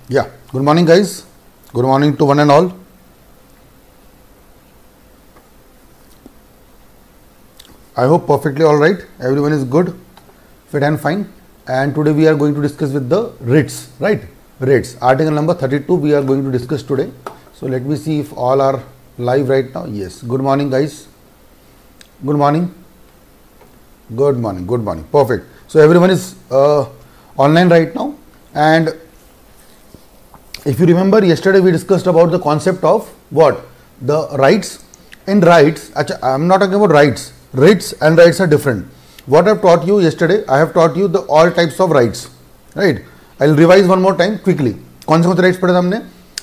Yeah, good morning guys. Good morning to one and all. I hope perfectly all right. Everyone is good, fit and fine. And today we are going to discuss with the rates, right? Rates. Article number 32 we are going to discuss today. So let me see if all are live right now. Yes. Good morning guys. Good morning. Good morning. Good morning. Perfect. So everyone is online right now. And if you remember, yesterday we discussed about the concept of what? The rights. In rights, I am not talking about rights. Writs and rights are different. What I have taught you yesterday, I have taught you the all types of rights. Right? I will revise one more time quickly. कौन से rights पढ़े हमने?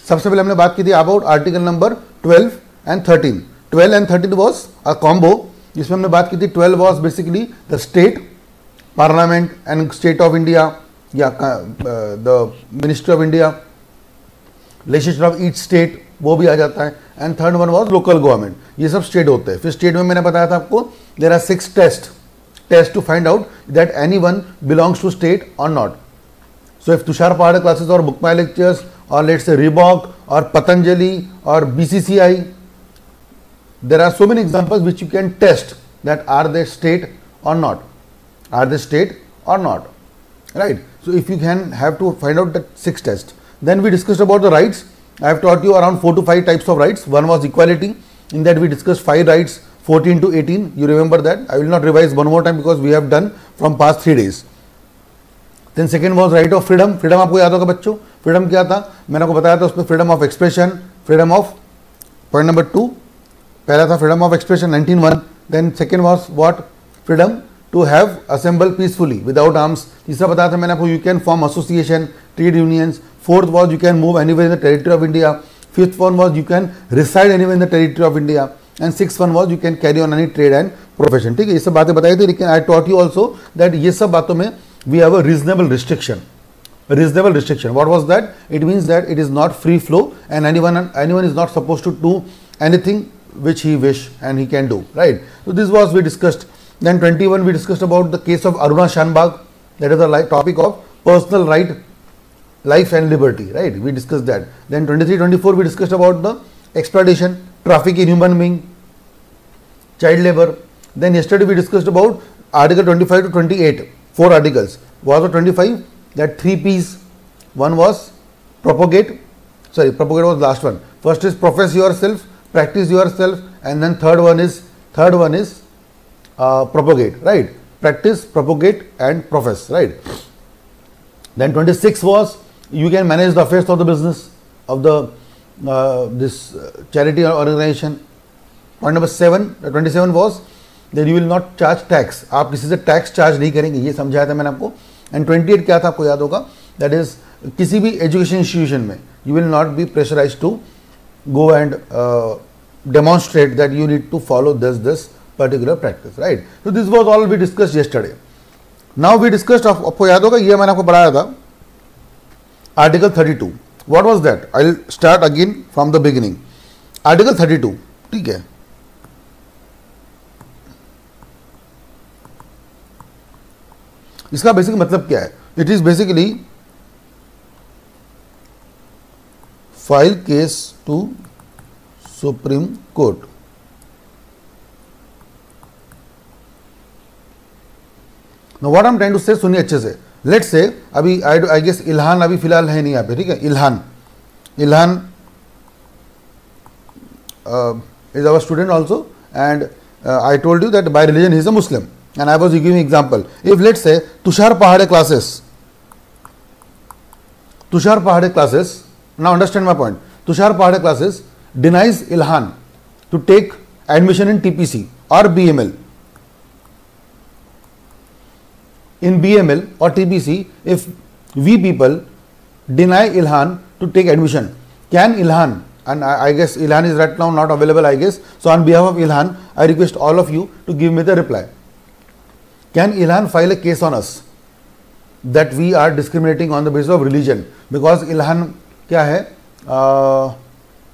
सबसे पहले हमने बात की थी about article number 12 and 13. 12 and 13 was a combo, जिसमें हमने बात की थी 12 was basically the state, parliament and state of India या the ministry of India, legislature of each state, वो भी आ जाता है. And third one was local government. ये सब स्टेट होते हैं. फिर स्टेट में मैंने बताया था आपको there are 6 test to find out that anyone belongs to state और not. So if Tushar Pahad classes और बुक माई लेक्चर्स और लेट्स से रिबॉक और पतंजलि और BCCI, there are so many examples which you can test that are they state और not, are they state और not, right? So if you can have to find out that 6 tests. Then we discussed about the rights. I have taught you around 4 to 5 types of rights. One was equality. In that we discussed 5 rights, 14 to 18. You remember that? I will not revise one more time because we have done from past 3 days. Then second was right of freedom. Freedom आपको याद होगा बच्चों. Freedom क्या था? मैंने आपको बताया था उसमें freedom of expression, freedom of point number 2. पहला था freedom of expression 19(1). Then second was what? Freedom to have assemble peacefully without arms. तीसरा बताया था मैंने आपको you can form association, trade unions. Fourth was you can move anywhere in the territory of India. Fifth one was you can reside anywhere in the territory of India. And sixth one was you can carry on any trade and profession. ठीक है, ये सब बातें बताई थी. लेकिन I taught you also that ये सब बातों में we have a reasonable restriction. Reasonable restriction. What was that? It means that it is not free flow and anyone is not supposed to do anything which he wish and he can do. Right? So this was we discussed. Then 21 we discussed about the case of Aruna Shanbag. That is the topic of personal right, life and liberty. Right? We discussed that. Then 23, 24 we discussed about the exploitation, traffic in human being, child labor. Then yesterday we discussed about article 25 to 28. 4 articles. What was 25? That 3 P's. One was propagate. Sorry, propagate was the last one. First is profess yourself, practice yourself, and then third one is propagate, right? Practice, propagate and profess, right? Then 26 was you can manage the affairs of the business of the this charity organization. Point number 7, 27 was that you will not charge tax. आप किसी से tax charge नहीं करेंगे, ये समझाया था मैंने आपको. एंड 28 क्या था आपको याद होगा? दैट इज किसी भी एजुकेशन इंस्टीट्यूशन में you will not be pressurise to go and demonstrate that you need to follow this particular practice, right? So this was all we discussed yesterday. Now we discussed आपको याद होगा ये मैंने आपको पढ़ाया था Article 32. What was that? I'll start again from the beginning. Article 32, ठीक है. इसका बेसिक मतलब क्या है? It is basically file case to Supreme Court. Now what I'm trying to say, सुनिए अच्छे से. Let's say अभी I guess इल्हान अभी फिलहाल है नहीं यहाँ पे, ठीक है. Ilhan is our student also, and I told you that by religion he is a Muslim, and I was giving example. If let's say Tushar Pahade classes, now understand my point. Tushar Pahade classes denies Ilhan to take admission in TPC or BML. In BML or TPC, if we people deny Ilhan to take admission, can Ilhan, and I guess Ilhan is right now not available, I guess, so on behalf of Ilhan, I request all of you to give me the reply. Can Ilhan file a case on us that we are discriminating on the basis of religion? Because Ilhan क्या है,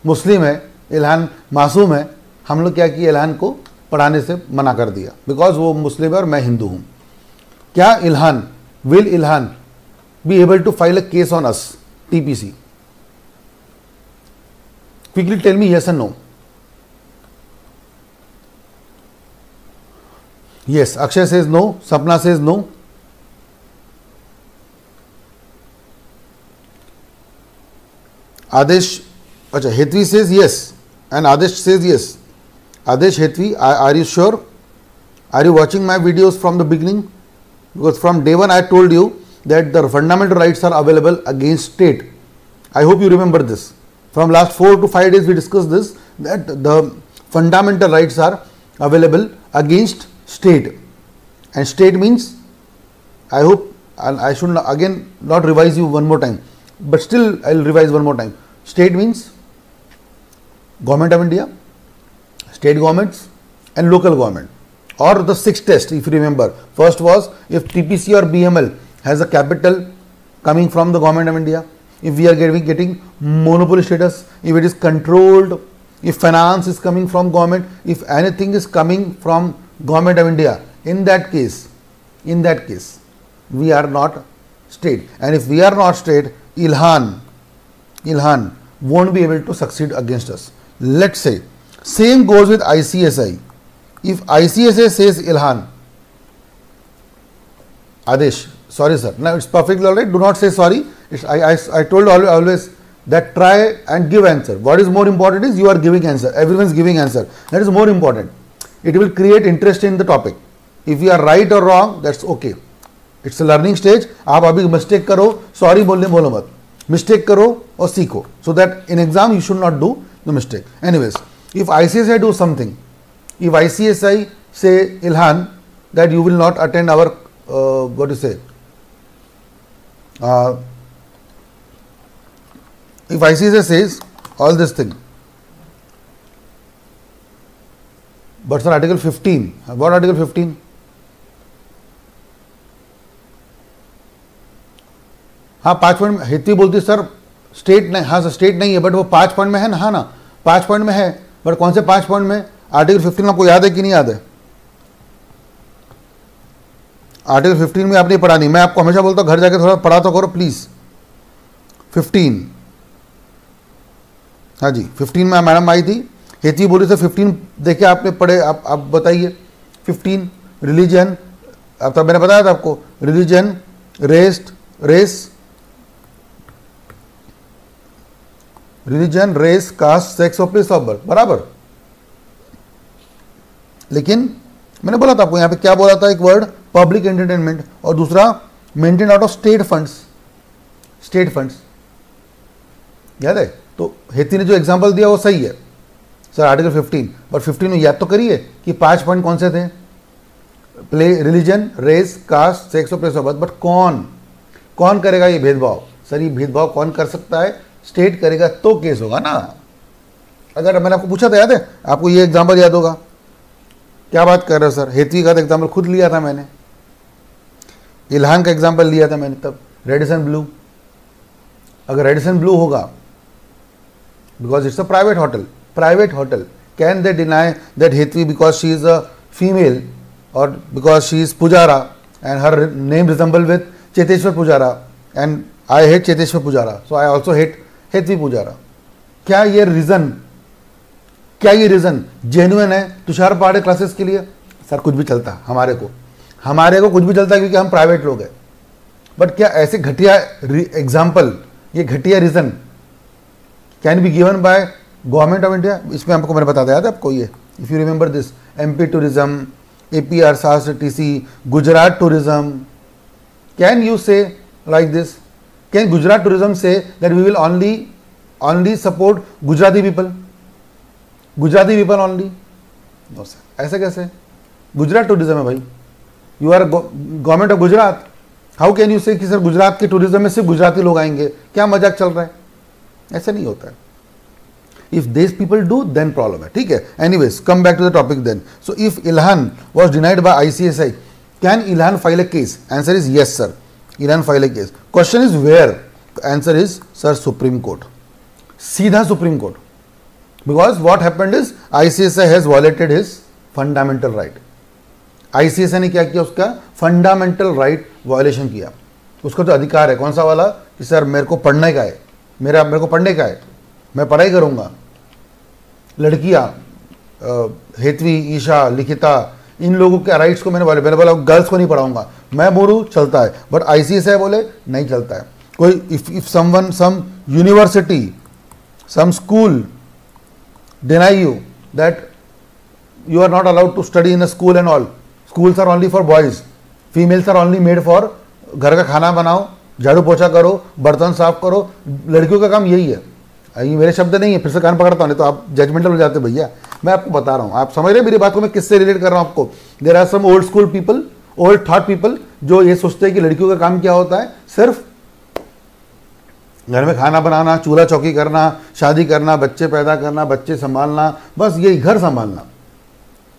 मुस्लिम है, Ilhan मासूम है, हम लोग क्या किया, Ilhan को पढ़ाने से मना कर दिया बिकॉज वो मुस्लिम है और मैं हिंदू हूँ. क्या Ilhan, will Ilhan be able to file a case on us? TPC? Quickly tell me yes and no. Yes, Akshay says no, Sapna says no. Adesh, acha, Hetvi says yes, and Adesh says yes. Adesh, Hetvi, are you sure? Are you watching my videos from the beginning? Because from day one I told you that the fundamental rights are available against state. I hope you remember this. From last 4 to 5 days we discussed this, that the fundamental rights are available against state. And state means, I hope, and I should again not revise you one more time, but still I will revise one more time. State means Government of India, state governments and local government, or the 6 tests if you remember. First was if TPC or BML has a capital coming from the Government of India, if we are getting monopoly status, if it is controlled, if finance is coming from government, if anything is coming from Government of India, in that case we are not state, and if we are not state, Ilhan won't be able to succeed against us. Let's say same goes with ICSI. If ICSI says Ilhan, Adesh, sorry sir, now it's perfectly alright, do not say sorry. I told always that try and give answer. What is more important is you are giving answer, everyone is giving answer, that is more important. It will create interest in the topic. If you are right or wrong, that's okay. It's a learning stage. आप अभी mistake करो, sorry बोलो मत. Mistake करो और सीखो. So that in exam you should not do the mistake. Anyways, if ICSI do something, if ICSI say Ilhan that you will not attend our what do you say? If ICSI says all this thing, but sir, Article 15. What Article 15? हाँ 5 point में हेतवी बोलती sir state नहीं, हाँ sir state नहीं है but वो 5 point में है ना, हाँ ना 5 पॉइंट में है, बट कौन से 5 पॉइंट में? आर्टिकल 15 आपको याद है कि नहीं याद है? आर्टिकल 15 में आपने पढ़ा नहीं, मैं आपको हमेशा बोलता हूँ घर जाके थोड़ा पढ़ा तो करो प्लीज। 15, हाँ जी 15 में मैडम आई थी, हेतवी बोली थी 15 देखिए आपने पढ़े, आप बताइए। 15 रिलीजन, अब तब मैंने बताया था आपको, religion, race, religion, race, caste, sex और प्लेस ऑफ बर्थ, बराबर। लेकिन मैंने बोला था आपको यहाँ पे क्या बोला था, एक वर्ड पब्लिक एंटरटेनमेंट और दूसरा maintain out of state funds, याद है? तो हेती ने जो एग्जांपल दिया वो सही है सर आर्टिकल 15, बट 15 में याद तो करिए कि 5 पॉइंट कौन से थे? रिलीजन, रेस, कास्ट, सेक्स और प्लेस ऑफ बर्थ, बट कौन करेगा ये भेदभाव? सर ये भेदभाव कौन कर सकता है? स्टेट करेगा तो केस होगा ना। अगर मैंने आपको पूछा था, याद है आपको? ये एग्जांपल याद होगा। क्या बात कर रहे हो सर? हेतवी का एग्जांपल खुद लिया था मैंने, इल्हान का एग्जांपल लिया था मैंने तब, रेडिसन ब्लू। अगर रेडिसन ब्लू होगा, because it's a private hotel, can they deny that Hetvi because she is a female और because she is Pujara and her name resemble with Cheteshwar Pujara and I hate Cheteshwar Pujara, so I also hate Hetvi Pujara. क्या ये reason genuine है Tushar Pandey classes के लिए? Sir कुछ भी चलता, हमारे को कुछ भी चलता क्योंकि हम प्राइवेट लोग हैं, बट क्या ऐसे घटिया एग्जाम्पल, ये घटिया reason can be given by government of India? इसमें आपको मैंने बताया था आपको, ये if you remember this, MP tourism, APR TC, Gujarat tourism, can you say like this? Can Gujarat tourism say that we will only support Gujarati people only? No sir, ऐसे कैसे? Gujarat tourism है भाई, you are government of Gujarat, how can you say कि sir Gujarat के tourism में सिर्फ गुजराती लोग आएंगे? क्या मजाक चल रहा है? ऐसा नहीं होता है। If this people do then problem है, ठीक है। Anyways come back to the topic then. So if Ilhan was denied by ICSI, can Ilhan file a case? Answer is yes sir, Ilhan file a case. Question is where? Answer is sir Supreme Court, सीधा Supreme Court. Because what happened is ICSI has violated his fundamental right. ICSI ने क्या किया? उसका fundamental right violation किया। उसका जो अधिकार है कौन सा वाला कि सर मेरे को पढ़ने का है, मेरे को पढ़ने का है, मैं पढ़ाई करूँगा। लड़कियाँ हेतवी, ईशा, लिखिता, इन लोगों के राइट्स को मैंने बोला गर्ल्स को नहीं पढ़ाऊंगा, मैं बोलूँ चलता है, बट ICSI बोले नहीं चलता है। कोई if someone some university some school deny you that you are not allowed to study in a school and all, schools are only for boys, females are only made for घर का खाना बनाओ, झाड़ू पोछा करो, बर्तन साफ करो, लड़कियों का काम यही है। ये मेरे शब्द नहीं है, फिर से कान पकड़ता हूँ, नहीं तो आप जजमेंटल हो जाते भैया। मैं आपको बता रहा हूँ, आप समझ रहे हैं मेरी बात को, मैं किससे रिलेट कर रहा हूँ आपको। There are some old school people, old thought people, जो ये सोचते हैं कि लड़कियों का काम क्या होता है, सिर्फ घर में खाना बनाना, चूल्हा चौकी करना, शादी करना, बच्चे पैदा करना, बच्चे संभालना, बस यही घर संभालना।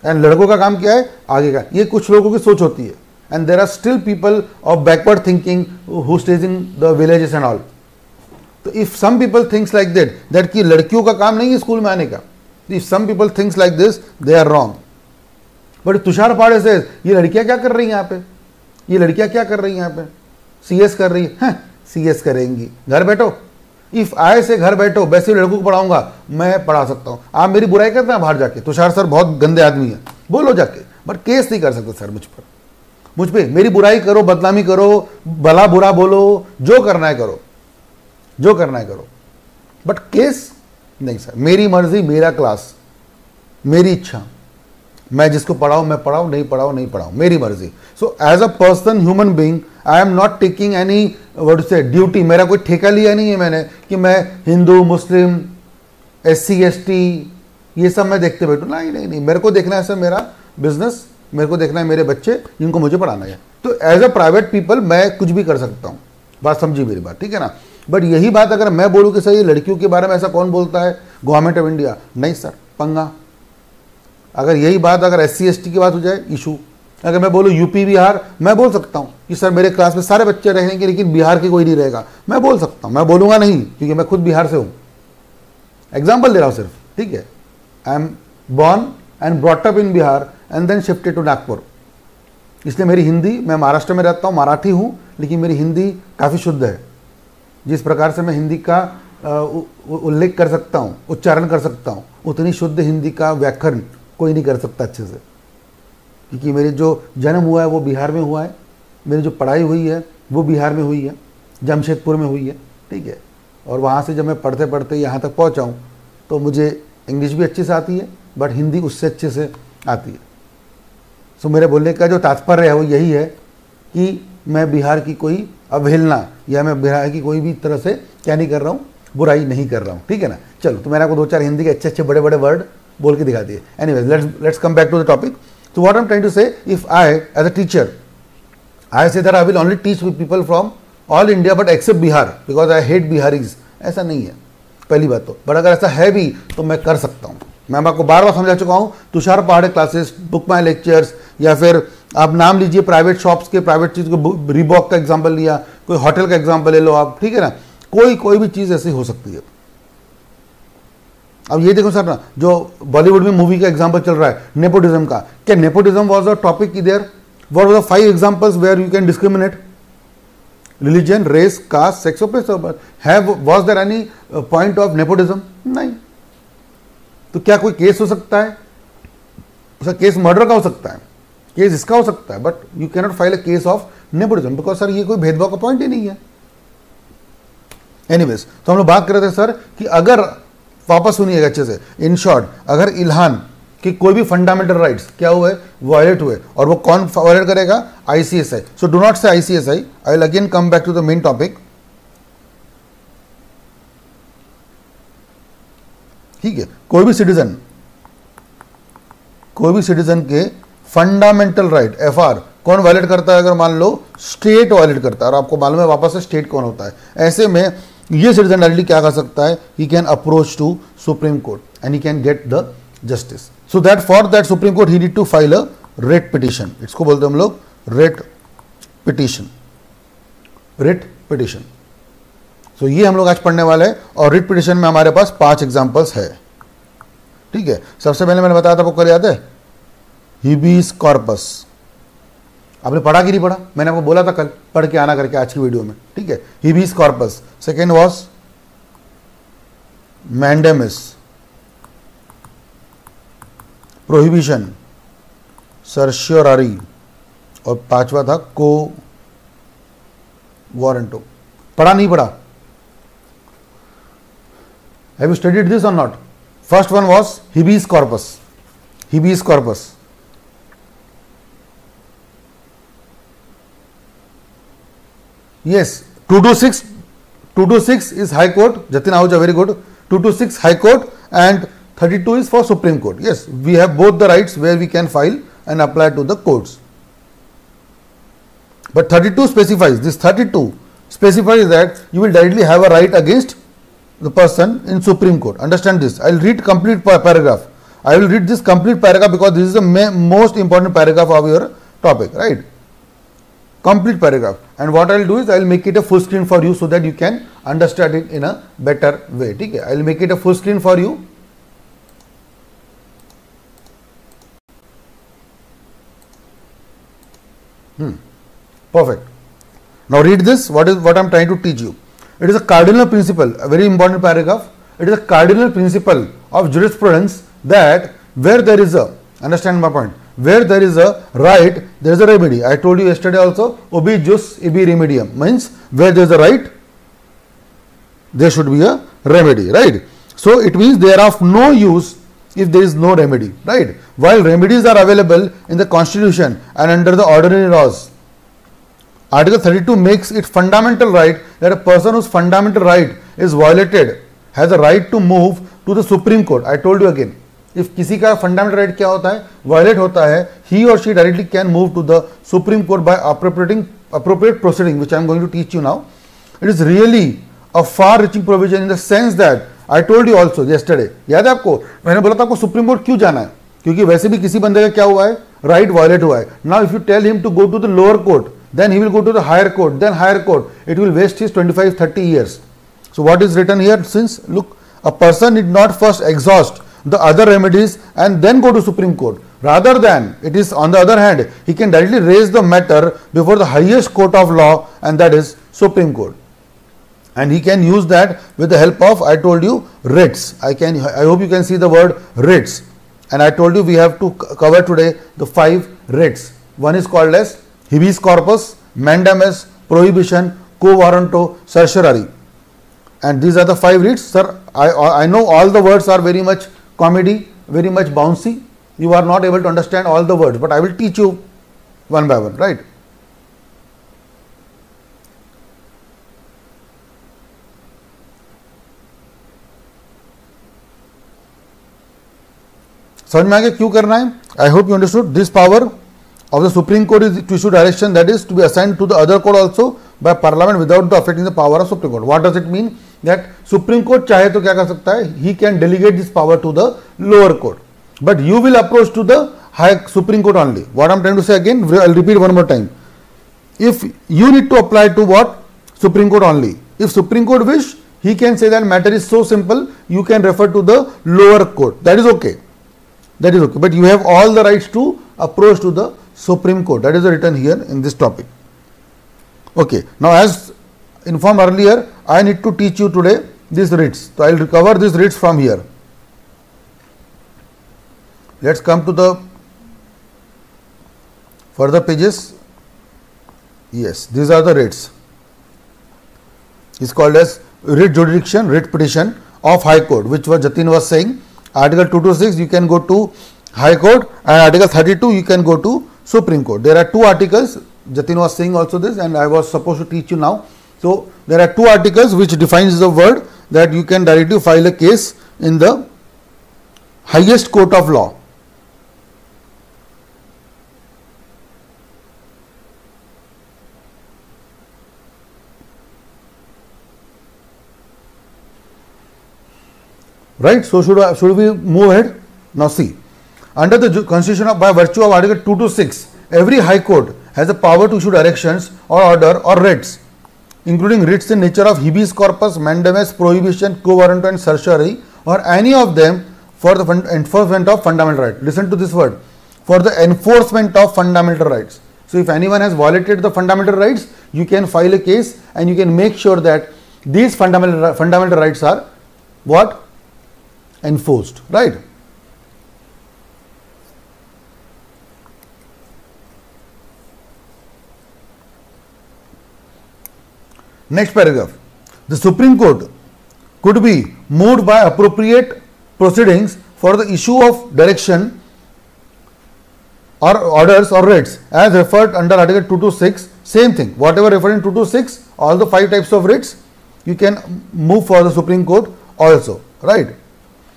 एंड लड़कों का काम क्या है, आगे का। ये कुछ लोगों की सोच होती है। And there are still people of backward thinking who stays in the villages and all. तो if some people thinks like that कि लड़कियों का काम नहीं है स्कूल में आने का, if some people thinks like this, they are wrong. But Tushar Pade से ये लड़कियां क्या कर रही हैं यहाँ पे, ये लड़कियां क्या कर रही हैं यहाँ पे, CS कर रही है, CS करेंगी, घर बैठो। इफ आए से घर बैठो, वैसे लड़कों को पढ़ाऊंगा, मैं पढ़ा सकता हूं। आप मेरी बुराई करते हैं बाहर जाके, तुषार सर बहुत गंदे आदमी है, बोलो जाके, बट केस नहीं कर सकते सर मुझ पे मेरी बुराई करो, बदनामी करो, भला बुरा बोलो, जो करना है करो, जो करना है करो, बट केस नहीं सर। मेरी मर्जी, मेरा क्लास, मेरी इच्छा, मैं जिसको पढ़ाऊं मैं पढ़ाऊं, नहीं पढ़ाऊं नहीं पढ़ाऊं, मेरी मर्जी। So as a person, human being, I am not taking any what to say duty. मेरा कोई ठेका लिया नहीं है मैंने कि मैं हिंदू, मुस्लिम, SC ST ये सब मैं देखते बैठूं। नहीं नहीं नहीं, मेरे को देखना है सर मेरा बिजनेस, मेरे को देखना है मेरे बच्चे जिनको मुझे पढ़ाना है। तो एज अ प्राइवेट पीपल मैं कुछ भी कर सकता हूँ, बात समझी मेरी बात, ठीक है ना। बट यही बात अगर मैं बोलूँ कि सर ये लड़कियों के बारे में ऐसा कौन बोलता है, गवर्नमेंट ऑफ इंडिया, नहीं सर, पंगा। अगर यही बात अगर SC ST की बात हो जाए, इशू। अगर मैं बोलूँ UP बिहार, मैं बोल सकता हूँ कि सर मेरे क्लास में सारे बच्चे रहेंगे लेकिन बिहार के कोई नहीं रहेगा, मैं बोल सकता हूँ। मैं बोलूँगा नहीं क्योंकि मैं खुद बिहार से हूँ, एग्जाम्पल दे रहा हूँ सिर्फ, ठीक है। I am born and brought up in Bihar and then shifted to Nagpur, इसलिए मेरी हिंदी, मैं महाराष्ट्र में रहता हूँ, मराठी हूँ, लेकिन मेरी हिंदी काफ़ी शुद्ध है। जिस प्रकार से मैं हिंदी का उल्लेख कर सकता हूँ, उच्चारण कर सकता हूँ, उतनी शुद्ध हिंदी का व्याकरण कोई नहीं कर सकता अच्छे से, क्योंकि मेरी जो जन्म हुआ है वो बिहार में हुआ है, मेरी जो पढ़ाई हुई है वो बिहार में हुई है, जमशेदपुर में हुई है, ठीक है। और वहाँ से जब मैं पढ़ते पढ़ते यहाँ तक पहुँचा हूँ तो मुझे इंग्लिश भी अच्छे से आती है, बट हिंदी उससे अच्छे से आती है। सो मेरे बोलने का जो तात्पर्य है वो यही है कि मैं बिहार की कोई अवहेलना या मैं बिहार की कोई भी तरह से क्या नहीं कर रहा हूँ, बुराई नहीं कर रहा हूँ, ठीक है ना। चलो, तो मैंने आपको 2-4 हिंदी के अच्छे अच्छे बड़े बड़े वर्ड बोल के दिखा दिए। Anyways, let's come back to the topic. So what I'm trying to say, if I as a teacher, I say that I will only teach with people from all India but except Bihar because I hate Biharis, ऐसा नहीं है पहली बात तो। But अगर ऐसा है भी तो मैं कर सकता हूँ। मैं आपको बार बार समझा चुका हूँ, तुषार पहाड़े क्लासेस, बुक माई लेक्चर्स, या फिर आप नाम लीजिए प्राइवेट शॉप्स के, प्राइवेट चीज़ को, रीबॉक का एग्जाम्पल लिया, कोई होटल का एग्जाम्पल ले लो आप, ठीक है ना। कोई भी चीज़ ऐसी हो सकती है। अब ये देखो सर ना, जो बॉलीवुड में मूवी का एग्जांपल चल रहा है नेपोटिज्म का, क्या nepotism was a topic there? What was the 5 examples where you can discriminate? Religion, race, caste, sex, was there any point of nepotism? नहीं। तो क्या कोई केस हो सकता है? उसका केस मर्डर का हो सकता है, केस इसका हो सकता है, but you can not file a case of nepotism because sir ये कोई भेदभाव का पॉइंट ही नहीं है। एनीवेज, तो हम लोग बात कर रहे थे सर कि अगर, वापस सुनिएगा अच्छे से, इन शॉर्ट, अगर इल्हान कि कोई भी फंडामेंटल राइट्स क्या हुए, वायलेट हुए, और वो कौन वायलेट करेगा? ICSI। So do not say ICSI, I will again come back to the main topic, ठीक है। कोई भी सिटीजन के फंडामेंटल राइट, FR, कौन वायलेट करता है? अगर मान लो स्टेट वायलेट करता है, और आपको मालूम है वापस से स्टेट कौन होता है, ऐसे में ये सिटीजन डायरेक्टली क्या कर सकता है? He can approach to Supreme Court and he can get the justice. So that for that Supreme Court he need to file a writ petition. इसको बोलते हैं हम लोग रेट पिटिशन। सो ये हम लोग आज पढ़ने वाले हैं, और रेट पिटिशन में हमारे पास 5 एग्जाम्पल्स है, ठीक है। सबसे पहले मैंने बताया था, आपको कर याद है, हिबिस कॉर्पस। आपने पढ़ा कि नहीं पढ़ा? मैंने आपको बोला था कल पढ़ के आना करके आज की वीडियो में, ठीक है। Habeas corpus. Second was mandamus, prohibition, certiorari, और पांचवा था को वारंटो। पढ़ा नहीं पढ़ा? Have you studied this or not? First one was habeas corpus. Habeas corpus. Yes, 226 is High Court. Jatin Ahuja, very good. 226 High Court and 32 is for Supreme Court. Yes, we have both the rights where we can file and apply to the courts. But 32 specifies, this 32 specifies that you will directly have a right against the person in Supreme Court. Understand this. I will read complete paragraph. I will read this complete paragraph because this is the most important paragraph of your topic, right? Complete paragraph. And what I will do is I will make it a full screen for you so that you can understand it in a better way. Okay? I will make it a full screen for you. Perfect. Now read this. What I am trying to teach you. It is a cardinal principle, a very important paragraph. It is a cardinal principle of jurisprudence that where there is a, understand my point, where there is a right, there is a remedy. I told you yesterday also, ubi jus ibi remedium, means where there is a right, there should be a remedy, right? So it means they are of no use if there is no remedy, right? While remedies are available in the constitution and under the ordinary laws, Article 32 makes it fundamental right that a person whose fundamental right is violated has a right to move to the Supreme Court. I told you again, if किसी का fundamental right क्या होता है, violate होता है, he or she directly can move to the Supreme Court by appropriate proceeding, which I am going to teach you now. It is really a far-reaching provision in the sense that I told you also yesterday. याद है आपको? मैंने बोला था आपको Supreme Court क्यों जाना है? क्योंकि वैसे भी किसी बंदे का क्या हुआ है? Right violate हुआ है. Now if you tell him to go to the lower court, then he will go to the higher court, then higher court. It will waste his 25-30 years. So what is written here? Since look, a person need not first exhaust the other remedies and then go to Supreme Court. Rather than, it is on the other hand, he can directly raise the matter before the highest court of law, and that is Supreme Court. And he can use that with the help of, I told you, writs. I hope you can see the word writs. And I told you we have to cover today the 5 writs. One is called as habeas corpus, mandamus, prohibition, quo warranto, certiorari. And these are the 5 writs. Sir, I know all the words are very much comedy, very much bouncy. You are not able to understand all the words, but I will teach you one by one, right? समझ में आ गया क्यों करना है? I hope you understood. This power of the Supreme Court is to issue direction, that is to be assigned to the other court also by Parliament without affecting the power of Supreme Court. What does it mean? That Supreme Court चाहे तो क्या कर सकता है? He can delegate this power to the lower court, but you will approach to the high Supreme Court only. What I am trying to say again, I will repeat one more time. If you need to apply to what? Supreme Court only. If Supreme Court wish, he can say that matter is so simple, you can refer to the lower court. That is okay. That is okay. But you have all the rights to approach to the Supreme Court. That is written here in this topic. Okay. Now, as informed earlier, I need to teach you today these writs. So I will recover these writs from here. Let's come to the further pages. Yes, these are the writs. It's called as writ jurisdiction, writ petition of High Court, which was Jatin was saying. Article 226 you can go to High Court, and Article 32 you can go to Supreme Court. There are 2 articles. Jatin was saying also this, and I was supposed to teach you now. So there are 2 articles which defines the word that you can directly file a case in the highest court of law. Right? So should we move ahead? Now see, under the constitution by virtue of Article 226, every High Court has the power to issue directions or order or writs, including writs in nature of habeas corpus, mandamus, prohibition, quo warranto and certiorari, or any of them for the enforcement of fundamental rights. Listen to this word, for the enforcement of fundamental rights. So if anyone has violated the fundamental rights, you can file a case and you can make sure that these fundamental rights are what? enforced, right? Next paragraph. The Supreme Court could be moved by appropriate proceedings for the issue of direction or orders or writs as referred under Article 226. Same thing, whatever referred in 226, all the 5 types of writs you can move for the Supreme Court also, right?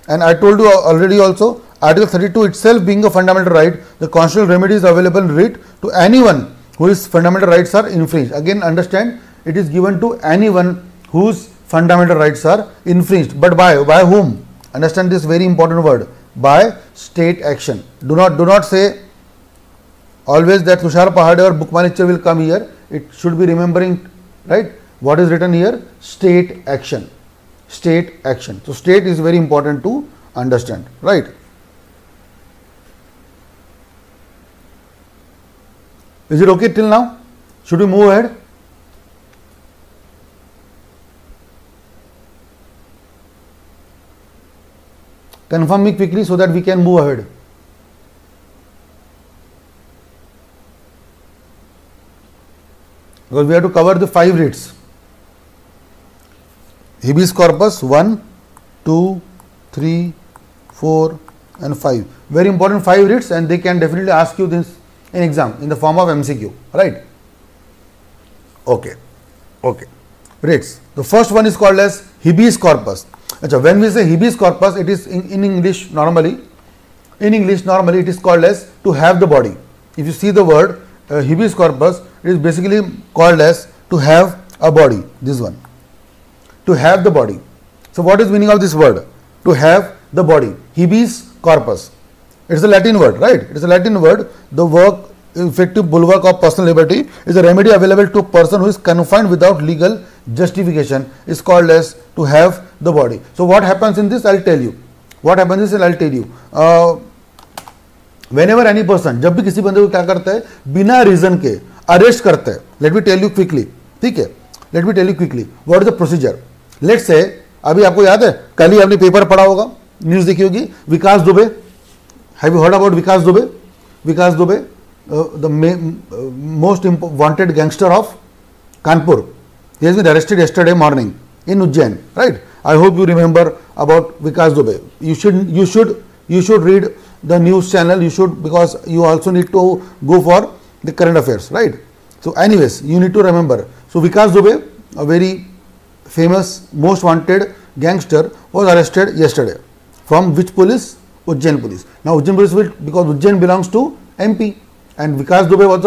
And I told you already also, Article 32 itself being a fundamental right, the constitutional remedy is available in writ to anyone whose fundamental rights are infringed. Again, understand, it is given to anyone whose fundamental rights are infringed, but by whom? Understand this very important word, by state action. Do not say always that Tushar Pahade or Bukmanichar will come here. It should be remembering, right? What is written here? State action. State action. So state is very important to understand, right? Is it okay till now? Should we move ahead? Confirm me quickly so that we can move ahead. Because we have to cover the 5 writs. Habeas corpus 1, 2, 3, 4 and 5. Very important 5 writs, and they can definitely ask you this in exam in the form of MCQ, right? Okay. Writs. The first one is called as habeas corpus. When we say habeas corpus, it is in English normally. In English normally it is called as to have the body. If you see the word habeas corpus, it is basically called as to have a body. This one, to have the body. So what is meaning of this word? To have the body. Habeas corpus. It is a Latin word, right? It is a Latin word. The work, effective bulwark of personal liberty, is a remedy available to a person who is confined without legal justification, is called as to have the body. So what happens in this, I'll tell you. What happens is, I'll tell you. Whenever any person, जब भी किसी बंदे को क्या करता है, बिना reason के अरेस्ट करता है, let me tell you quickly, ठीक है, let me tell you quickly what is the procedure. Let's say, अभी आपको याद है, कल ही आपने पेपर पढ़ा होगा, न्यूज देखी होगी, Vikas Dubey. Have you heard about Vikas Dubey? Vikas Dubey, the most wanted gangster of Kanpur. He has been arrested yesterday morning in Ujjain, right? I hope you remember about Vikas Dubey. You should read the news channel. You should, because you also need to go for the current affairs, right? So, anyways, you need to remember. So, Vikas Dubey, a very famous, most wanted gangster, was arrested yesterday. From which police? Ujjain police. Now, Ujjain police will, because Ujjain belongs to MP, and Vikas Dubey was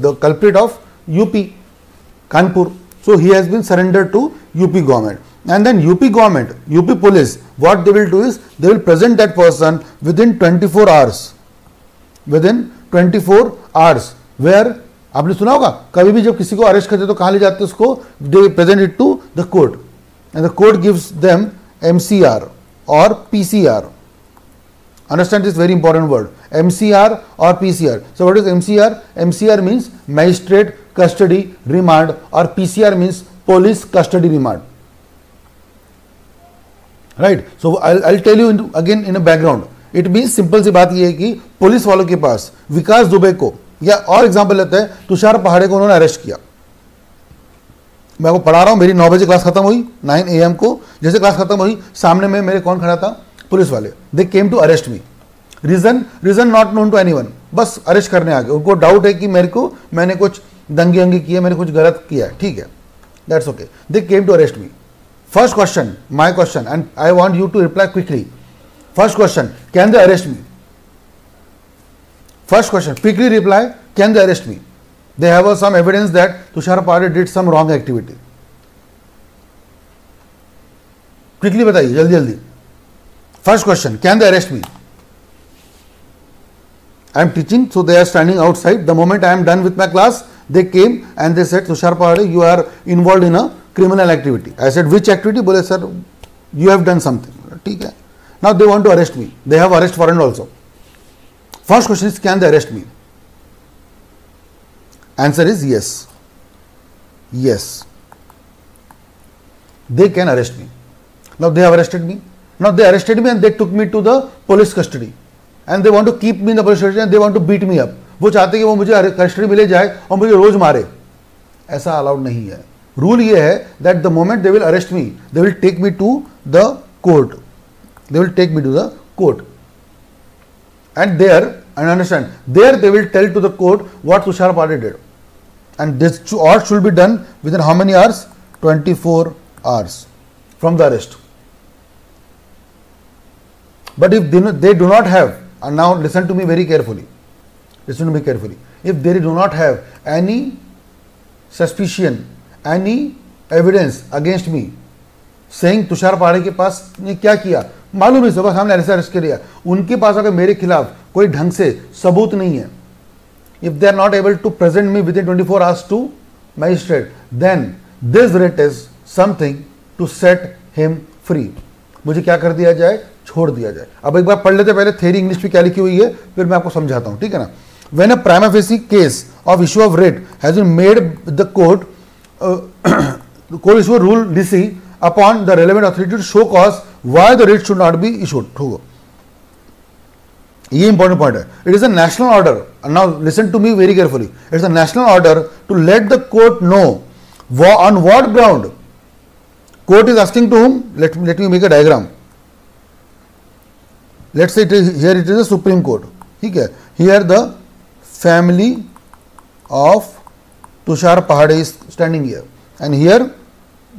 the culprit of UP. Kanpur. So he has been surrendered to UP government, and then UP government, UP police, what they will do is they will present that person within 24 hours. Within 24 hours. Where आपने सुना होगा कभी भी जब किसी को arrest करते तो कहाँ ले जाते उसको, they present it to the court, and the court gives them MCR or PCR. Understand this very important word, MCR or PCR. So what is MCR? MCR means magistrate custody remand, or PCR means police custody remand, right? So I'll tell you again in a background. It means simple सी बात ये है कि police वालों के पास विकास दुबे को, या और एग्जांपल लेते हैं, तुषार पहाड़े को उन्होंने अरेस्ट किया. मैं आपको पढ़ा रहा हूँ, मेरी 9 बजे क्लास खत्म हुई, 9 AM को जैसे क्लास खत्म हुई, सामने में मेरे कौन खड़ा था? पुलिस वाले. They came to arrest me. Reason not known to anyone, बस अरेस्ट करने आ गए. उनको डाउट है कि मैंने कुछ दंगे अंगे किए, मैंने कुछ गलत किया है, ठीक है, that's okay. They came to arrest me. First question, my question, and I want you to reply quickly. First question, can they arrest me? First question, quickly reply, can they arrest me? They have some evidence that Tushar Pahade did some wrong activity. Quickly बताइए, जल्दी जल्दी. First question, can they arrest me? I am teaching, so they are standing outside. The moment I am done with my class, they came and they said, Tushar Pahade, you are involved in a criminal activity. I said, which activity? बोले sir, you have done something. ठीक है. Now they want to arrest me. They have arrest warrant also. First question is, can they arrest me? Answer is yes. Yes. They can arrest me. Now they have arrested me. Now they arrested me and they took me to the police custody and they want to keep me in the police custody and they want to beat me up. वो चाहते कि वो मुझे custody में ले जाए और मुझे रोज मारे. ऐसा अलाउड नहीं है. रूल ये है that the moment they will arrest me, they will take me to the court. They will take me to the court. And there, and understand, there they will tell to the court what Tushar Pandey did. And this all should be done within how many hours? 24 hours from the arrest. But if they do not have, and now listen to me very carefully, listen to me carefully, if they do not have any suspicion, any evidence against me, saying Tushar Pandey के पास ने क्या किया मालूम नहीं, सुबह हमने ऐसे arrest कर लिया, उनके पास अगर मेरे खिलाफ कोई ढंग से सबूत नहीं है, if they are not able to present me within 24 hours to magistrate, then this writ is something to set him free. मुझे क्या कर दिया जाए? छोड़ दिया जाए. अब एक बार पढ़ लेते, पहले थ्योरी इंग्लिश में क्या लिखी हुई है, फिर मैं आपको समझाता हूं, ठीक है ना. When a prima facie case of issue of writ has been made, the court court issue rule DC upon the relevant authority to show cause why the writ should not be issued. ये important point है. It is a national order. Now listen to me very carefully. It is a national order to let the court know on what ground court is asking to whom. Let me make a diagram. Let's say here it is a Supreme Court, ठीक है. Here the family of Tushar Pahade is standing here and here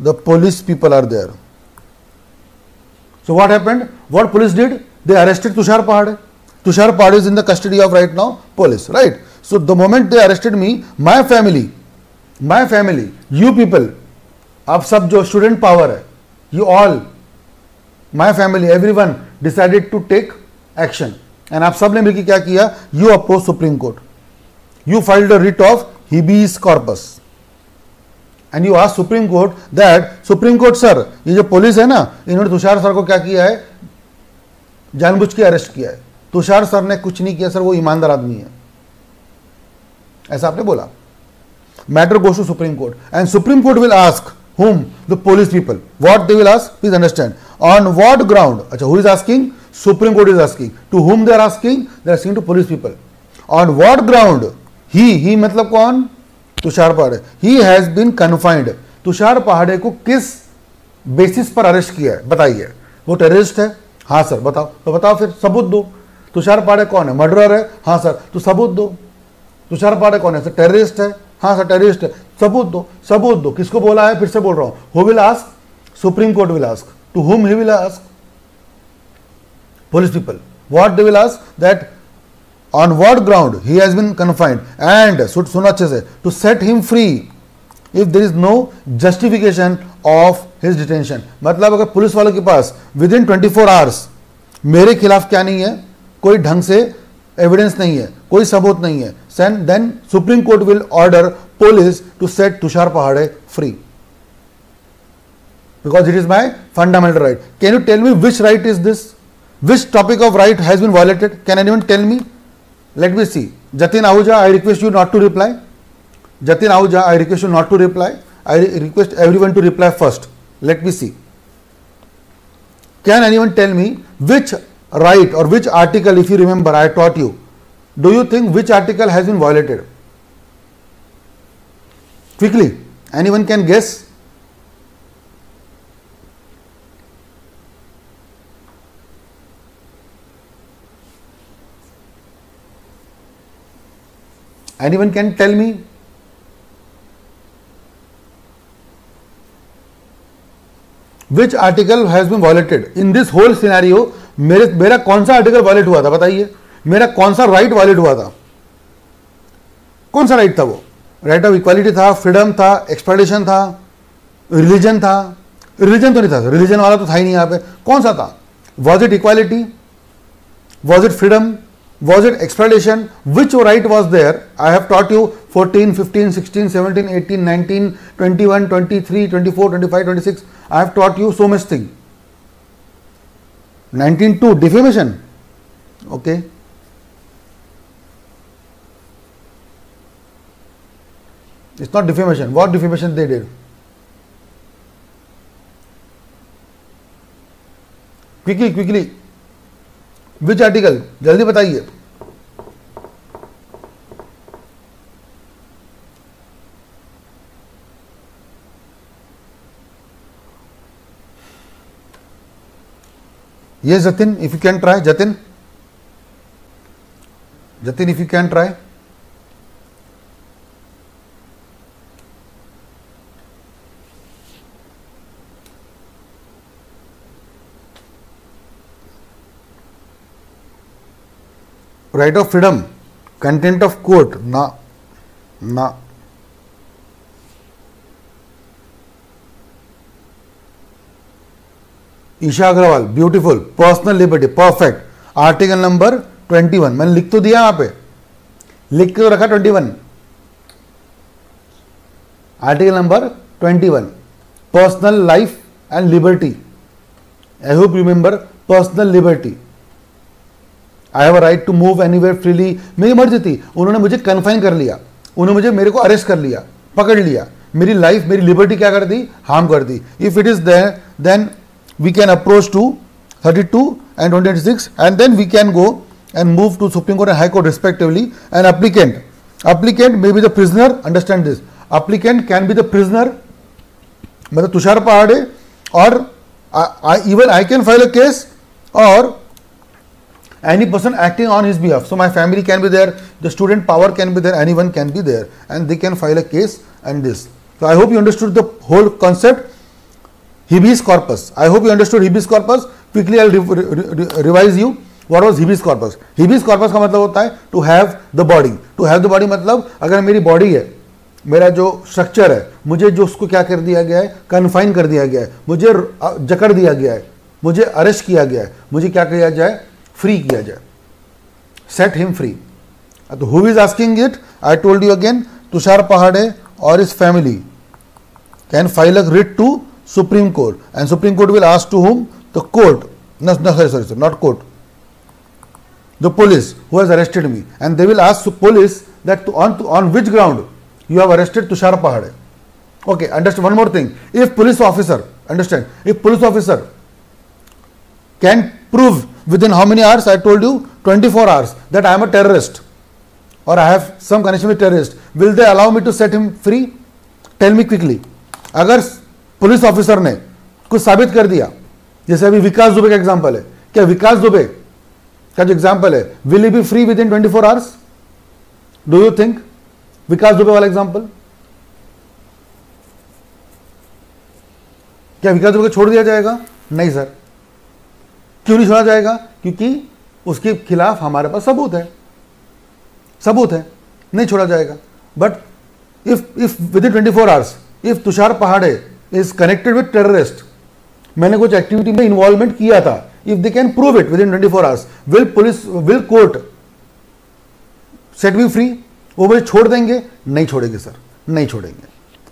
the police people are there. So what happened? What police did? They arrested Tushar Pahade. Tushar Pahade is in the custody of right now police, right? So the moment they arrested me, my family, you people, आप सब जो student power है, you all, my family, everyone decided to take action. And आप सब ने मिलकर क्या किया? You opposed Supreme Court. You filed a writ of habeas corpus. And you ask Supreme Court that Supreme Court sir, ये जो police है ना, इन्होंने तुषार सर को क्या किया है? जानबूझ के अरेस्ट किया है. तुषार सर ने कुछ नहीं किया सर, वो ईमानदार आदमी है, ऐसा आपने बोला. Matter goes to Supreme Court and Supreme Court will ask whom? The police people. What they will ask? Please understand. On what ground? अच्छा, who is asking? Supreme Court is asking. To whom they are asking? They are asking to police people. On what ground? He मतलब कौन? Tushar Pahade. He has been confined. Tushar Pahade को किस basis पर arrest किया है बताइए. वो टेररिस्ट है? हाँ सर. बताओ. तो बताओ फिर, सबूत दो. तुषार पहाड़े कौन है? मर्डरर है? हाँ सर. तो सबूत दो. तुषार पहाड़े कौन है? सर टेररिस्ट है? हाँ सर टेररिस्ट है. सबूत दो. सबूत दो. किसको बोला है? फिर से बोल रहा हूं. Who will ask? Supreme Court will ask. To whom he will ask? Police people. What they will ask? That on what ground he has been confined and सुनो अच्छे से, to set him free if there is no justification of his detention. मतलब अगर police वालों के पास within 24 hours मेरे खिलाफ क्या नहीं है, कोई ढंग से एविडेंस नहीं है, कोई सबूत नहीं है, then Supreme Court will order police to set Tushar Pahade free because it is my fundamental right. Can you tell me which right is this? Which topic of right has been violated? Can anyone tell me? Let me see. Jatin Ahuja, I request you not to reply. Jatin Ahuja, I request you not to reply. I request everyone to reply first. Let me see. Can anyone tell me which right or which article, if you remember, I taught you. Do you think which article has been violated? Quickly. Anyone can guess? Anyone can tell me? Which article has been violated in this whole scenario? मेरा कौन सा article violet हुआ था बताइए. मेरा कौन सा right violate हुआ था? कौन सा राइट था वो? राइट ऑफ इक्वालिटी था, फ्रीडम था, एक्सप्लॉयटेशन था, रिलीजन था. रिलीजन तो नहीं था, रिलीजन वाला तो था ही नहीं यहाँ पे. कौन सा था? Was it equality? Was it freedom? Was it exploitation? Which right was there? I have taught you 14, 15, 16, 17, 18, 19, 21, 23, 24, 25, 26. I have taught you so much thing. 19.2 defamation. Okay. It's not defamation. What defamation they did? Quickly, which article, जल्दी बताइए। Yes, Jatin, if you can try, Jatin, if you can try. Right of freedom, content of court, na. Isha Agrawal, beautiful, personal liberty, perfect, article number 21, मैंने लिख तो दिया, यहां पे लिख के तो रखा 21, article number 21, personal life and liberty, I hope remember, personal liberty, I have a right to move anywhere freely, मेरी मर्जी थी, उन्होंने मुझे कन्फाइन कर लिया, उन्होंने मेरे को अरेस्ट कर लिया, पकड़ लिया, मेरी लाइफ, मेरी लिबर्टी क्या कर दी, हार्म कर दी। If it is then we can approach to 32 and 26 and then we can go and move to Supreme Court and High Court respectively. And applicant may be the prisoner, understand this, applicant can be the prisoner, मतलब तुषार पहाड़े, or even I can file a case or any person acting on his behalf. So my family can be there, the student power can be there, anyone can be there and they can file a case and this. So I hope you understood the whole concept. Habeas corpus. I hope you understood habeas corpus. Quickly I'll revise you. What was habeas corpus? Habeas corpus का मतलब होता है to have the body. To have the body मतलब अगर मेरी body है, मेरा जो स्ट्रक्चर है, मुझे जो उसको क्या कर दिया गया है, कन्फाइन कर दिया गया है, मुझे जकड़ दिया गया है, मुझे अरेस्ट किया गया है, मुझे क्या किया जाए, फ्री किया जाए, सेट हिम फ्री. तो who is asking it? I told you again, Tushar पहाड़े or his family can file a writ to Supreme Court, and Supreme Court will ask to whom? The court. No, sorry, not court. The police who has arrested me, and they will ask the police that on which ground you have arrested Tushar Pahade. Okay, understand one more thing. If police officer, understand, if police officer can prove within how many hours? I told you 24 hours that I am a terrorist or I have some connection with terrorist. Will they allow me to set him free? Tell me quickly. अगर police officer ने कुछ साबित कर दिया, जैसे अभी विकास दुबे का example है, क्या विकास दुबे का जो एग्जांपल है, will he be free within 24 hours? Do you think? Vikas Dubey वाला एग्जांपल, क्या विकास दुबे को छोड़ दिया जाएगा? नहीं सर. क्यों नहीं छोड़ा जाएगा? क्योंकि उसके खिलाफ हमारे पास सबूत है, नहीं छोड़ा जाएगा. But if with in 24 hours, if Tushar पहाड़े is connected with terrorist, मैंने कुछ एक्टिविटी में इन्वॉल्वमेंट किया था, if they can prove it within 24 hours, will court set me free? वो मुझे छोड़ देंगे? नहीं छोड़ेंगे सर, नहीं छोड़ेंगे.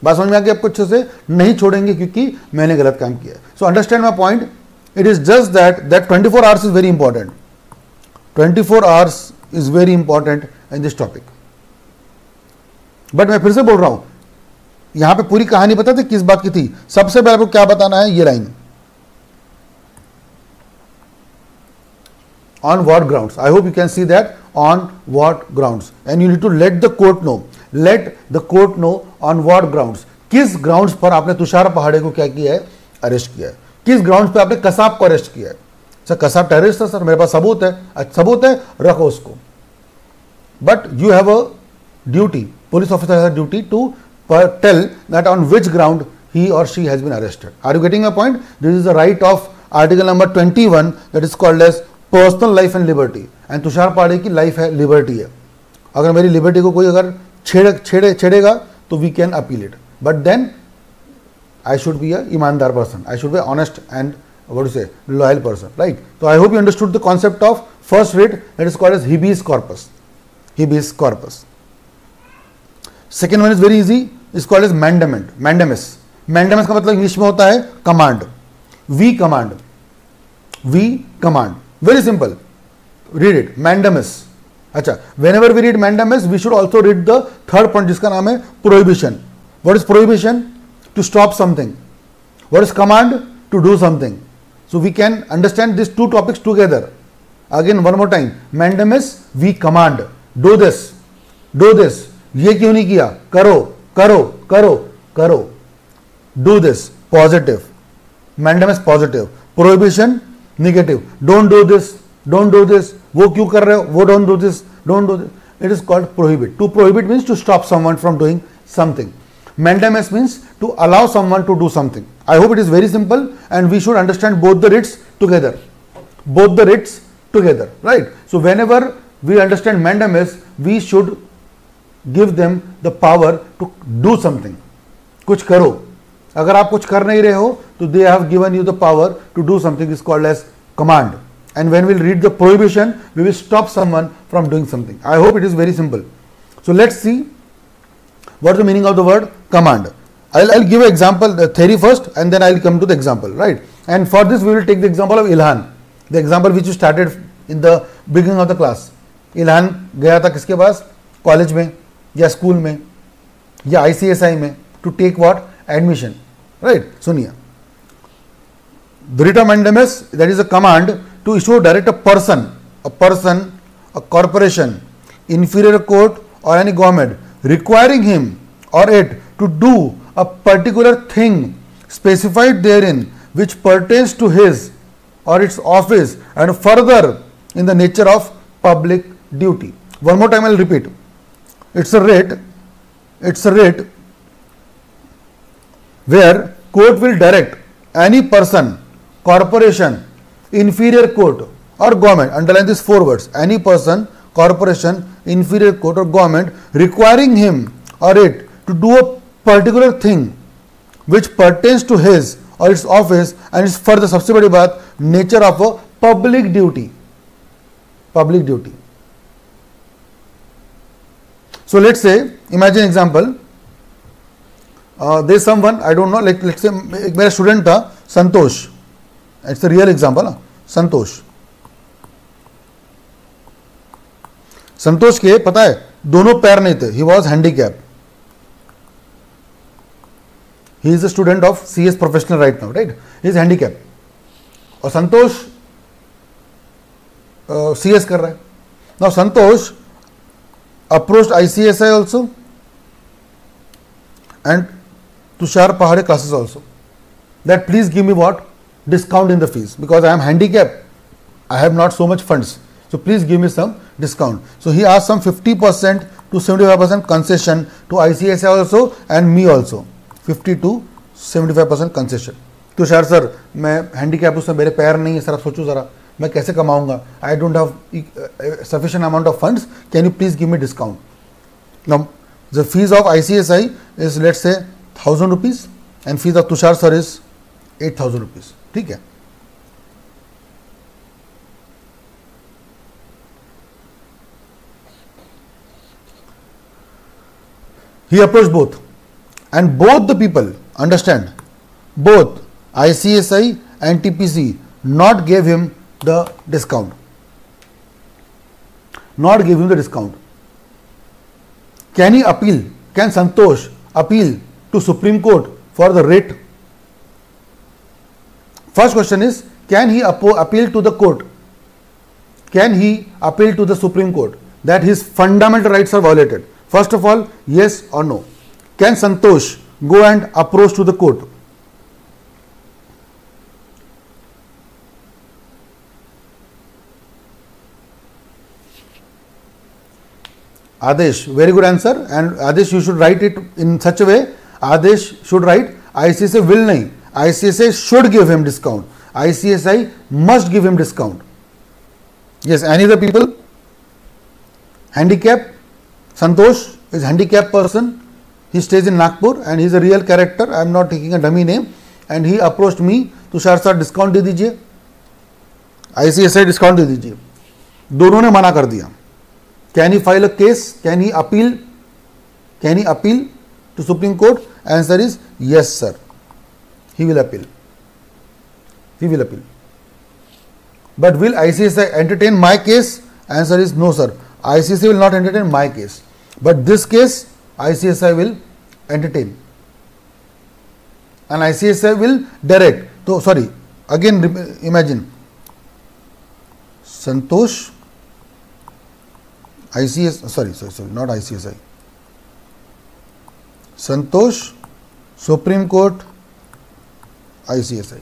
बात समझ में आ गई आपको अच्छे से? नहीं छोड़ेंगे क्योंकि मैंने गलत काम किया. So understand my point. It is just that 24 hours is very important. 24 hours is very important in this topic. But मैं फिर से बोल रहा हूं, यहां पे पूरी कहानी पता थी किस बात की थी? सबसे पहले आपको क्या बताना है? ये line, on what grounds. I hope you can see that, on what grounds, and you need to let the court know on what grounds. किस ग्राउंड्स पर आपने तुषार पहाड़े को क्या किया है? अरेस्ट किया है. किस ग्राउंड्स पे आपने कसाब को अरेस्ट किया है? सर कसाब टेररिस्ट था सर, मेरे पास सबूत है. अच्छा सबूत है, रखो उसको. But you have a duty, police officer has a duty to tell that on which ground he or she has been arrested. Are you getting my point? This is the right of article number 21 that is called as personal life and liberty. And Tushar पहाड़े की life है, liberty है. अगर मेरी liberty को कोई अगर छेड़ेगा तो we can appeal it. But then I should be a ईमानदार person, I should be honest and what to say, loyal person, right? So I hope you understood the concept of first writ that is called as habeas corpus. Habeas corpus. Second one is very easy, is called as mandament. Mandamus. Mandamus का मतलब English में होता है command. We command. We command. Very simple. Read it. Mandamus. अच्छा. Whenever we read mandamus, we should also read the third point जिसका नाम है prohibition. What is prohibition? To stop something. What is command? To do something. So we can understand these two topics together. Again, one more time. Mandamus, we command. Do this. Do this. ये क्यों नहीं किया? करो, करो, करो, करो. Do this. Positive. Mandamus positive. Prohibition negative. Don't do this. Don't do this. वो क्यों कर रहे हो? वो don't do this. Don't do this. It is called prohibit. To prohibit means to stop someone from doing something. Mandamus means to allow someone to do something. I hope it is very simple and we should understand both the writs together. Both the writs together, right? So whenever we understand mandamus, we should give them the power to do something. कुछ करो. अगर आप कुछ कर नहीं रहे हो तो they have given you the power to do something is called as command. And when we will read the prohibition, we will stop someone from doing something. I hope it is very simple. So let's see what is the meaning of the word command. I'll give an example, the theory first, and then I'll come to the example, right? And for this we will take the example of Ilhan, the example which you started in the beginning of the class. Ilhan गया था किसके पास? College में या school में या ICSI में to take what? Admission, right? सुनिए. The writ of mandamus, that is a command to issue direct a person, a corporation, inferior court or any government requiring him or it to do a particular thing specified therein which pertains to his or its office and further in the nature of public duty. One more time I will repeat. It's a writ where court will direct any person, corporation, inferior court or government, underline these 4 words, any person, corporation, inferior court or government requiring him or it to do a particular thing which pertains to his or its office and is further सबसे बड़ी बात nature of a public duty. Public duty. So let's say, imagine example, there is someone, I don't know, like let's say एक मेरा student था संतोष. It's a real example, ना? संतोष. संतोष के पता है दोनों पैर नहीं थे. He was handicapped. He is a student of CS professional right now, right? He is handicapped. और संतोष CS कर रहा है. Now Santosh approached ICSI also and Tushar Pahade classes also. That please give me what? Discount in the fees because I am handicapped. I have not so much funds. So please give me some discount. So he asked some 50% to 75% concession to ICSI also and me also. 50 to 75% concession. Tushar sir मैं handicap हूँ sir मेरे पैर नहीं है sir आप सोचो ज़रा मैं कैसे कमाऊँगा I don't have sufficient amount of funds can you please give me discount. Now the fees of ICSI is let's say 1000 rupees and fees of Tushar sir is 8000 rupees. ठीक है. He approached both and both the people understand both ICSI and TPC not gave him the discount. Not give him the discount. Can he appeal? Can Santosh appeal to Supreme Court for the writ? First question is, can he appeal to the court? Can he appeal to the Supreme Court that his fundamental rights are violated? First of all, yes or no. Can Santosh go and approach to the court? Adesh, very good answer. And Adesh, you should write it in such a way. Adesh should write ICSI will nahi. ICSI should give him discount. ICSI must give him discount. Yes, any other people? Handicap. Santosh is handicapped person. He stays in Nagpur and he is a real character. I am not taking a dummy name. And he approached me. Tushar sir discount दे दीजिए. ICSI discount दे दीजिए. दोनों ने मना कर दिया. Can he file a case? Can he appeal? Can he appeal to Supreme Court? Answer is yes, sir. He will appeal. He will appeal. But will ICSI entertain my case? Answer is no, sir. ICSI will not entertain my case. But this case, ICSI will entertain. And ICSI will direct. So, sorry, again imagine Santosh ICS, sorry, not ICSI, Santosh, Supreme Court, ICSI.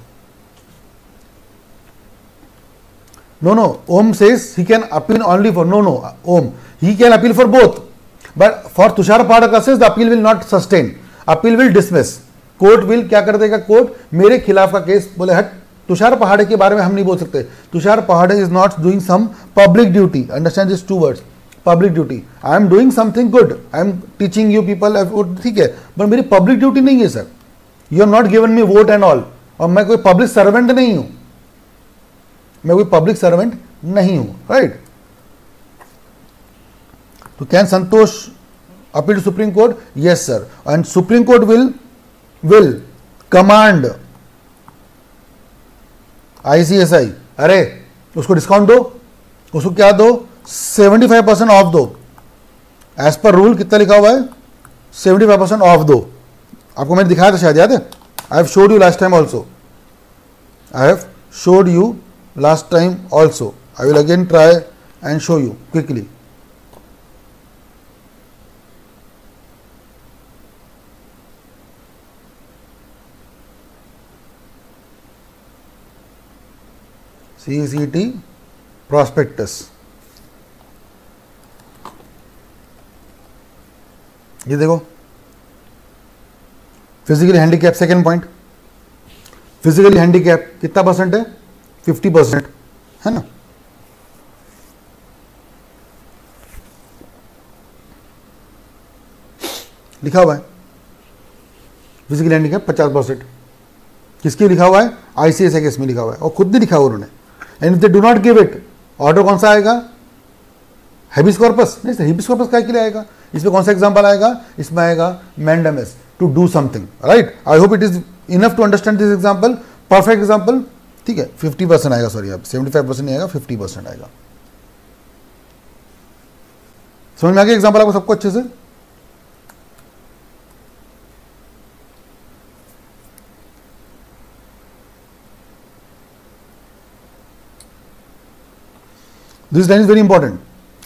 No, Om says he can appeal only for, Om, he can appeal for both. But for Tushar Pahad cases, the appeal will not sustain. Appeal will dismiss. Court will क्या कर देगा? Court मेरे खिलाफ का case बोले हट, तुषार पहाड़े के बारे में हम नहीं बोल सकते. तुषार पहाड़े is not doing some public duty. Understand these two words. Public duty. I am doing something good. I am teaching you people. ठीक है, but मेरी public duty नहीं है sir. You have not given me vote and all. और मैं कोई public servant नहीं हूँ. मैं कोई public servant नहीं हूँ, right? So can Santosh appeal to Supreme Court? Yes, sir. And Supreme Court will command ICSI. अरे उसको डिस्काउंट दो, उसको क्या दो? 75% ऑफ दो. एज पर रूल कितना लिखा हुआ है? 75% ऑफ दो. आपको मैंने दिखाया था शायद, याद है? I have showed you last time also. I have showed you last time also. I will again try and show you quickly. CCT prospectus. ये देखो, physically handicap, second point. Physically handicap कितना परसेंट है? 50%, है ना? लिखा हुआ है physically handicap 50%. किसके लिखा हुआ है? ICSI केस में लिखा हुआ है, और खुद नहीं लिखा हुआ उन्होंने. And if they do not give it, order कौन सा आएगा? Habeas corpus. नहीं सर, हेबिस कॉर्पस क्या के लिए आएगा? इसमें कौन सा एग्जांपल आएगा? इसमें आएगा mandamus, to do something, right? I hope it is enough to understand this example. Perfect example, ठीक है. 50% आएगा, सॉरी, अब 75% नहीं आएगा, 50% आएगा. समझ में आ गया एग्जांपल आपको सबको अच्छे से? This line is very important.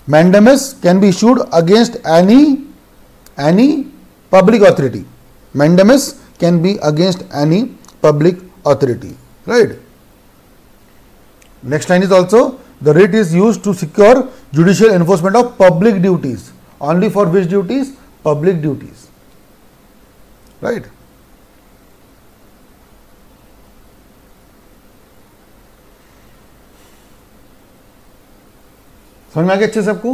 Mandamus can be issued against any public authority. Mandamus can be against any public authority, right? Next line is also, the writ is used to secure judicial enforcement of public duties. Only for which duties? Public duties, right? समझ में आ गया अच्छे सबको?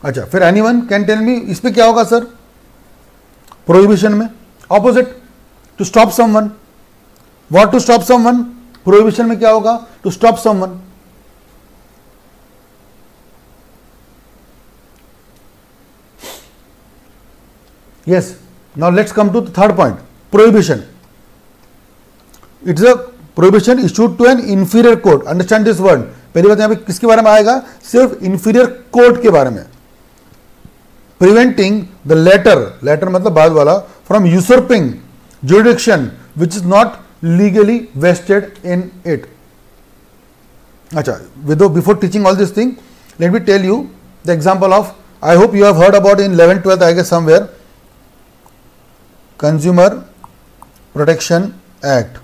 अच्छा, फिर anyone can tell मी, इस पे क्या होगा सर? प्रोहिबिशन में opposite, to stop someone. What to stop someone? Prohibition में क्या होगा? To stop someone. Yes, now let's come to the third point, prohibition. It's a prohibition issued to an inferior court. Understand this word. पहली बात यहां पे किसके बारे में आएगा? सिर्फ इंफीरियर कोर्ट के बारे में. प्रिवेंटिंग द लेटर मतलब बाद वाला, from usurping jurisdiction which is not legally vested in it. अच्छा, before teaching all this thing, let me tell you the example of, I hope you have heard about in 11th 12th I guess somewhere, consumer protection act.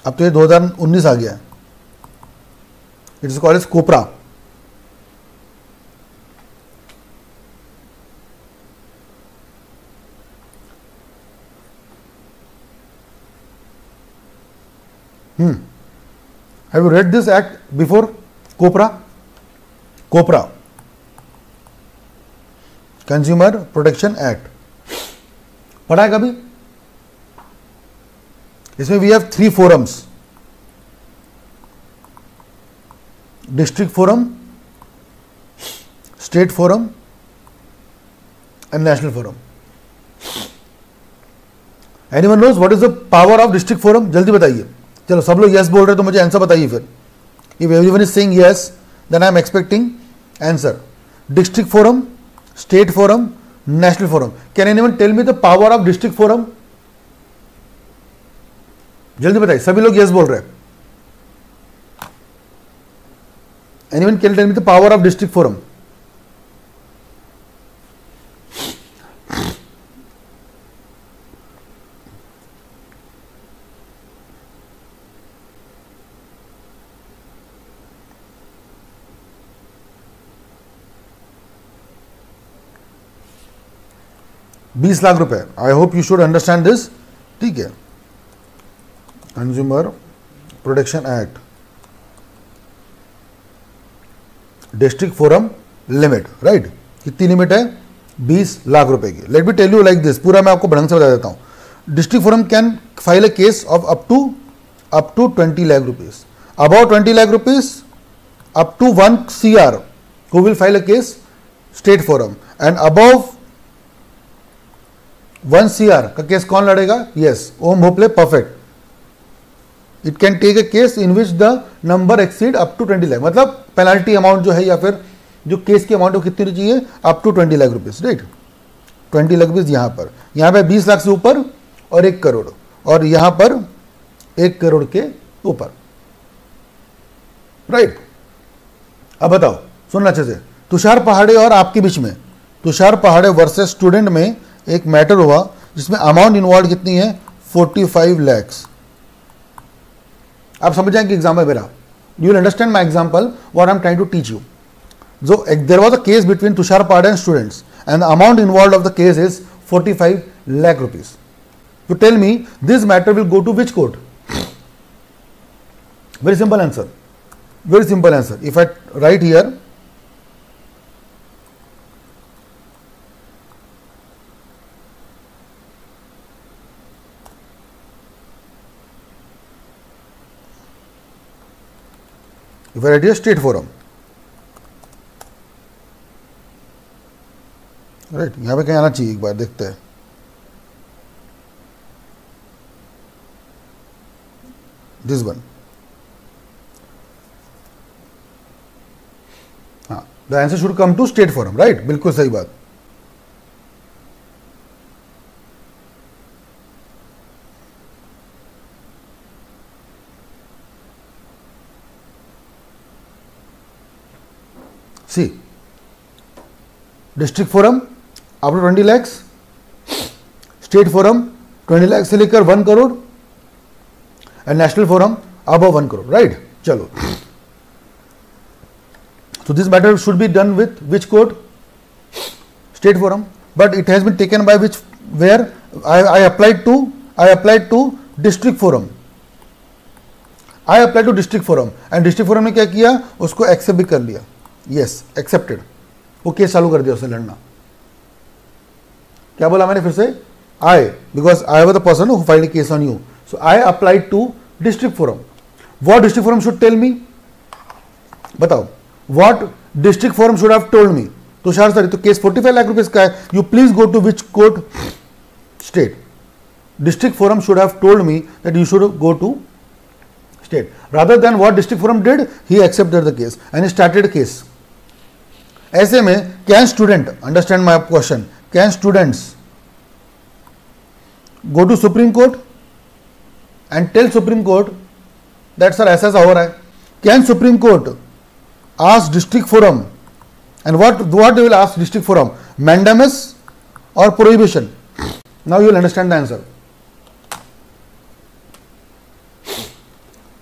अब तो ये 2019 आ गया है. It is called as COPRA. Have you read this act before? COPRA, consumer protection act पढ़ा है कभी? इसमें we have 3 forums: district forum, state forum and national forum. Anyone knows what is the power of district forum? जल्दी बताइए. चलो, सब लोग yes बोल रहे हैं तो मुझे आंसर बताइए फिर. If everyone is saying yes, then I am expecting answer. District forum, state forum, national forum. Can anyone tell me the power of district forum? जल्दी बताइए, सभी लोग यस बोल रहे हैं. Anyone can tell me the power of district forum? ₹20 lakh. I hope you should understand this. ठीक है, consumer protection act, district forum limit, right. कितनी लिमिट है? 20 लाख रुपए की. Late me tell you like this, पूरा मैं आपको ढंग से बता देता हूं. District forum can file a case of up to 20 lakh rupees, about 20 lakh rupees, up to 1 CR who will file a case, state forum, and above 1 CR का केस कौन लड़ेगा? Yes, Om Bhople. Perfect. It can take a case in which the number exceed up to 20 lakh. मतलब penalty amount जो है या फिर जो केस की अमाउंट वो कितनी चाहिए? Up to 20 lakh rupees, right. 20 lakh rupees यहाँ पे 20 लाख से ऊपर और 1 करोड़, और यहाँ पर 1 करोड़ के ऊपर, राइट. अब बताओ, सुनना अच्छे से. तुषार पहाड़े और आपके बीच में, तुषार पहाड़े वर्सेस स्टूडेंट में एक मैटर हुआ जिसमें अमाउंट इन्वॉल्व कितनी है? 45 लाख. आप समझ जाएंगे एग्जाम्पल मेरा. You will understand my example what I am trying to teach you. जो there was a case between Tushar Pahade and students and the amount involve of the case is 45 lakh rupees. You tell me this matter will go to which court? Very simple answer. Very simple answer. If I write here, state forum, right? यहाँ पे कहीं आना चाहिए, एक बार देखते हैं. This one. The answer should come to state forum, right. बिल्कुल सही बात. See, district forum up to 20 lakh, state forum 20 lakh से लेकर 1 crore, and national forum above 1 crore, right. चलो, so this matter should be done with which court? State forum. But it has been taken by which, where I applied to district forum. I applied to district forum and district forum ने क्या किया? उसको accept भी कर लिया. Yes, accepted. वो case चालू कर दिया उसने लड़ना. क्या बोला मैंने फिर से? I, because I was the person who filed a case on you. So I applied to district forum. What district forum should tell me? बताओ. What district forum should have told me? Tushar sir, तो case 45 lakh rupees का है. You please go to which court? State. District forum should have told me that you should go to state. Rather than what district forum did, he accepted the case and he started case. ऐसे में can student, understand my question, can students go to Supreme Court and tell Supreme Court that sir ऐसा हो रहा है? Can Supreme Court ask district forum, and what they will ask district forum? Mandamus or prohibition? Now you will understand the answer.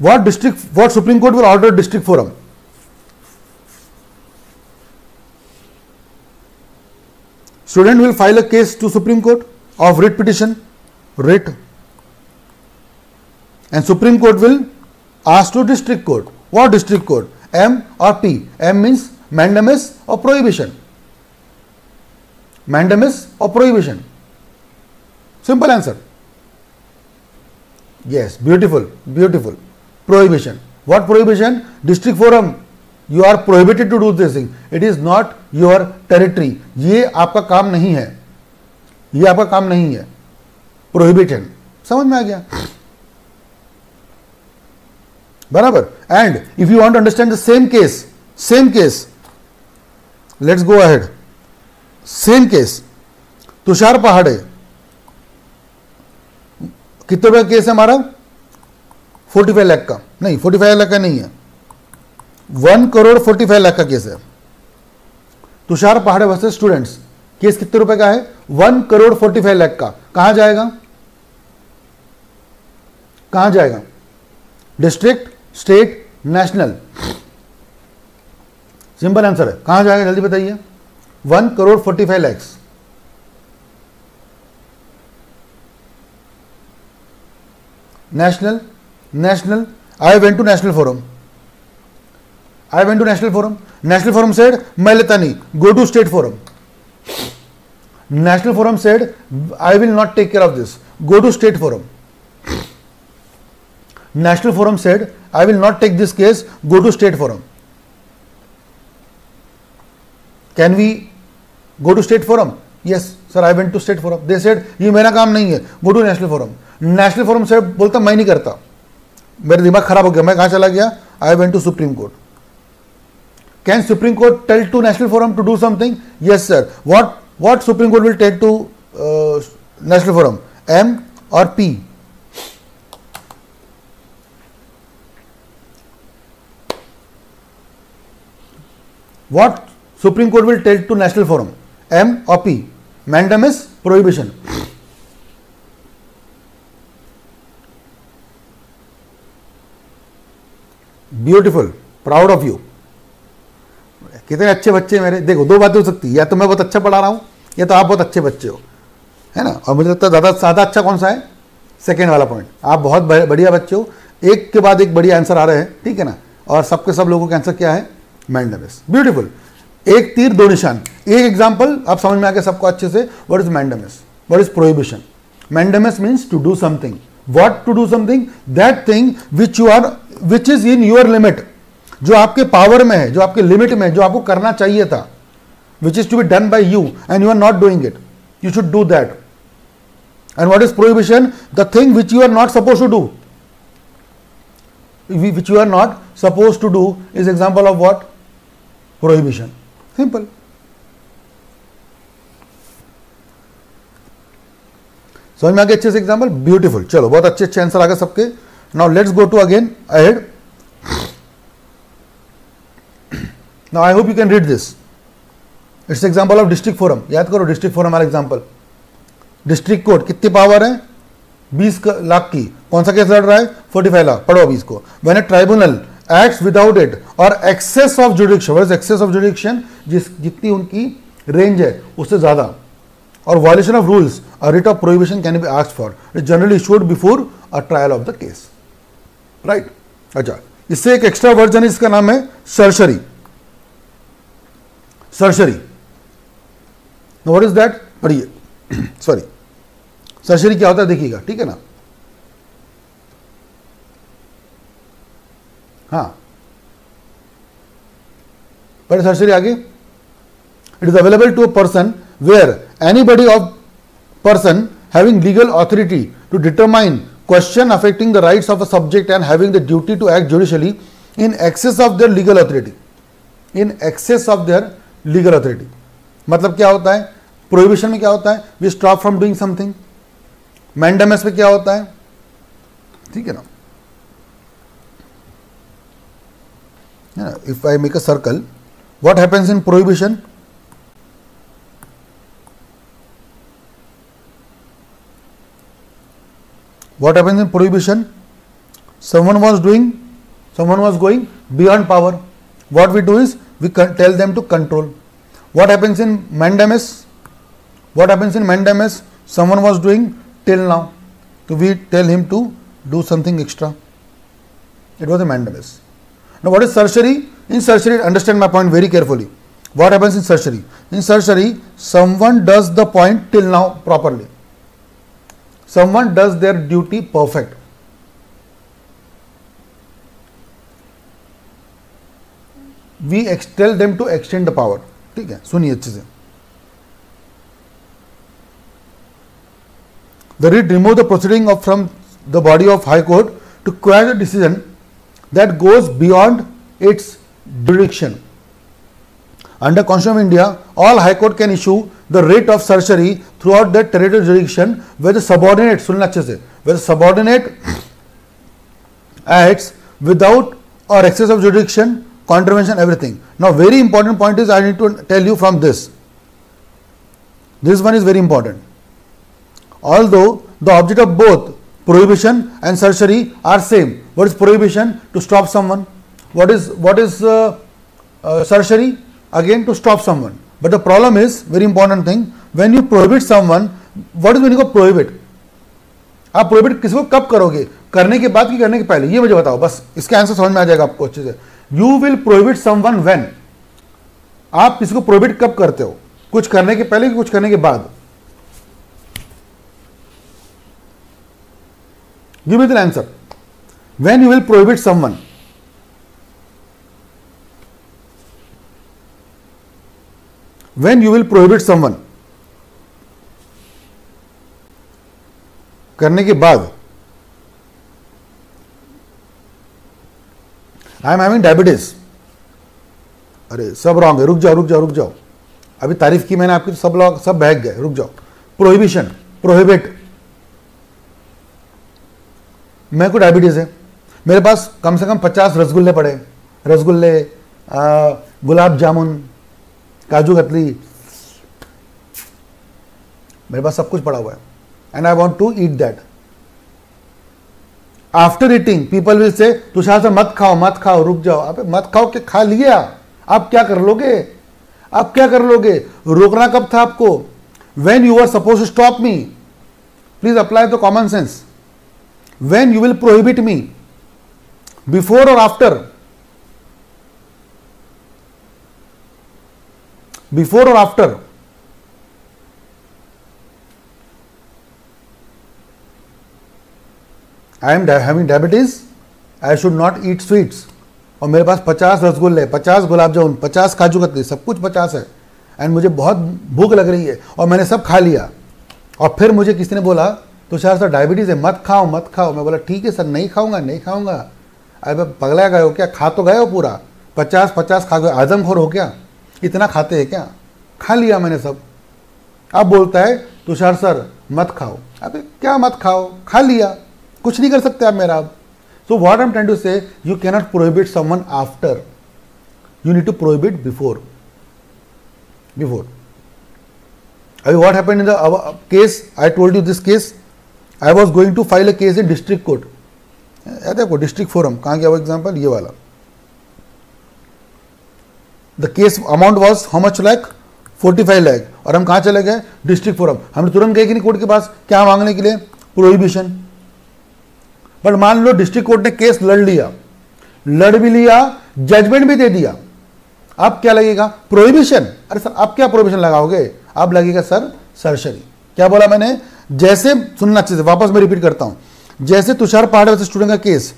What Supreme Court will order district forum? Student will file a case to Supreme Court of writ petition, writ, and Supreme Court will ask to district court. What district court? M or P? M means mandamus or prohibition. Mandamus or prohibition. Simple answer. Yes, beautiful, beautiful. Prohibition. What prohibition? District forum. You are prohibited to do this thing. It is not your territory. ये आपका काम नहीं है. ये आपका काम नहीं है. Prohibited. समझ में आ गया? बराबर. And if you want to understand the same case, let's go ahead. Same case. Tushar पहाड़े, कितने रुपए केस है हमारा? 45 लाख का, नहीं 45 लाख का नहीं है, 1 करोड़ 45 लाख का केस है। तुषार पहाड़े वर्सेस स्टूडेंट्स, केस कितने रुपए का है? 1 करोड़ 45 लाख का। कहां जाएगा? कहां जाएगा? District, state, national? Simple answer है, कहां जाएगा जल्दी बताइए। 1 crore 45 lakh. National, national, I went to national forum, I went to national forum, national forum said मैं लेता नहीं, go to state forum, national forum said I will not take care of this, go to state forum, national forum said I will not take this case, go to state forum. Can we go to state forum? Yes sir, I went to state forum, they said ये मेरा काम नहीं है, go to national forum. National forum से बोलता मैं नहीं करता, मेरा दिमाग खराब हो गया, मैं कहां चला गया? I went to Supreme Court. Can Supreme Court tell to national forum to do something? Yes sir. What Supreme Court will tell to national forum, M और P? What Supreme Court will tell to National Forum, M or P? Mandamus, prohibition. Beautiful, proud of you. कितने अच्छे बच्चे मेरे। देखो दो बातें हो सकती है, या तो मैं बहुत अच्छा पढ़ा रहा हूं या तो आप बहुत अच्छे बच्चे हो, है ना। और मुझे लगता है ज़्यादा अच्छा कौन सा है? सेकेंड वाला पॉइंट। आप बहुत बढ़िया बच्चे हो, एक के बाद एक बढ़िया आंसर आ रहे हैं, ठीक है ना। और सबके सब लोगों का आंसर क्या है? मैंडामस। ब्यूटीफुल, एक तीर दो निशान। एक एग्जांपल आप समझ में आ गया सबको अच्छे से। What is mandamus? What is prohibition? Mandamus means to do something. What to do something? That thing which is in your limit, जो आपके पावर में है, जो आपके लिमिट में है, जो आपको करना चाहिए था, which is to be done by you and you are not doing it, you should do that. And what is prohibition? The thing which you are not suppose to do, which you are not supposed to do is example of what? Prohibition. Simple. समझ में आ गया अच्छे से example? Beautiful. चलो बहुत अच्छे अच्छे answer आ गए सबके। Now let's go to again ahead. Now I hope you can read this. It's example of district forum. याद करो डिस्ट्रिक्ट फोरम वाला एग्जाम्पल। डिस्ट्रिक्ट कोर्ट कितनी पावर है? 20 लाख की। कौन सा केस लड़ रहा है? 45 लाख। पढ़ो अभी इसको। When a tribunal acts without it और excess of jurisdiction, what is excess of jurisdiction? जितनी उनकी रेंज है उससे ज्यादा, और violation of rules, a writ of prohibition can be asked for, it generally issued before a trial of the case, right. अच्छा, इससे एक एक्स्ट्रा वर्जन है, इसका नाम है certiorari. Certiorari, what is that? पढ़िए। सॉरी, सर्शरी क्या होता है देखिएगा, ठीक है ना। हाँ, पर सर्शरी आगे। It is available to a person where anybody of person having legal authority to determine question affecting the rights of a subject and having the duty to act judicially in excess of their legal authority, in excess of their legal authority. मतलब क्या होता है? Prohibition में क्या होता है? We stop from doing something. Mandamus में क्या होता है? ठीक है ना। If I make a circle, what happens in prohibition? What happens in prohibition? Someone was going beyond power. What we do is we tell them to control. What happens in mandamus? What happens in mandamus? Someone was doing till now, so we tell him to do something extra. It was a mandamus. Now what is certiorari? In certiorari, understand my point very carefully. What happens in certiorari? In certiorari, someone does the point till now properly. Someone does their duty perfect. We tell them to extend the power. ठीक है, सुनिए अच्छे से। The writ remove the proceeding from the body of High Court to quash a decision that goes beyond its jurisdiction. Under Constitution of India, all High Court can issue the writ of certiorari throughout their territorial jurisdiction where the subordinate, सुनना अच्छे से, where the subordinate acts without or excess of jurisdiction, contravention, everything. Now very important point is I need to tell you from this. This one is very important. Although the object of both prohibition and certiorari are same. What is prohibition? To stop someone. What is certiorari? Again to stop someone. But the problem is, very important thing, when you prohibit someone, what is meaning of prohibit? आप prohibit किसी को कब करोगे? करने के बाद कि करने के पहले? ये मुझे बताओ, बस इसका आंसर समझ में आ जाएगा आपको अच्छे से. You will prohibit someone when. आप किसी को प्रोहिबिट कब करते हो? कुछ करने के पहले कि कुछ करने के बाद? Give me the answer. When you will prohibit someone. When you will prohibit someone, करने के बाद. I am having diabetes. अरे सब रॉन्ग है, रुक जाओ. अभी तारीफ की मैंने आपकी तो सब लोग सब बहक गए, रुक जाओ. Prohibition, prohibit. मेरे को डायबिटीज है, मेरे पास कम से कम 50 रसगुल्ले पड़े, रसगुल्ले, गुलाब जामुन, काजू कतली, मेरे पास सब कुछ पड़ा हुआ है. And I want to eat that. After eating people will say Tushar sir मत खाओ, रुक जाओ. आप मत खाओ के खा लिया, आप क्या कर लोगे? रोकना कब था आपको? When you are suppose to stop me. Please apply the common sense. When you will prohibit me, before or after? Before or after? I am having diabetes. I should not eat sweets. और मेरे पास 50 रसगुल्ले, 50 गुलाब जामुन, 50 काजू कतली, सब कुछ 50 है. And मुझे बहुत भूख लग रही है और मैंने सब खा लिया. और फिर मुझे किसी ने बोला तुषार सर डायबिटीज है, मत खाओ. मैं बोला ठीक है सर, नहीं खाऊंगा. अरे पगला गए हो क्या? खा तो गए हो पूरा 50 खा गए. आजमखोर हो क्या? इतना खाते हैं क्या? खा लिया मैंने सब. अब बोलता है तुषार सर मत खाओ. अबे क्या मत खाओ? खा लिया, कुछ नहीं कर सकते आप मेरा. अब so what I am trying to say, you can not prohibit someone after, you need to prohibit before. अभी what happened in the case, I told you this case. I was going to file a case in district court. याद है आपको? District forum कहाँ गया वो example? ये वाला. The case amount was how much lakh? 45 lakh. और हम कहाँ चले गए? District forum. हम तुरंत गए कि नहीं कोर्ट के पास? क्या मांगने के लिए? प्रोहिबिशन. बट मान लो डिस्ट्रिक्ट कोर्ट ने केस लड़ भी लिया, जजमेंट भी दे दिया. अब क्या लगेगा? प्रोहिबिशन. अरे सर आप क्या प्रोहिबिशन लगाओगे? आप लगेगा सर सरसरी. क्या बोला मैंने? जैसे सुनना अच्छे से, वापस मैं रिपीट करता हूं. जैसे तुषार पहाड़ वैसे स्टूडेंट का केस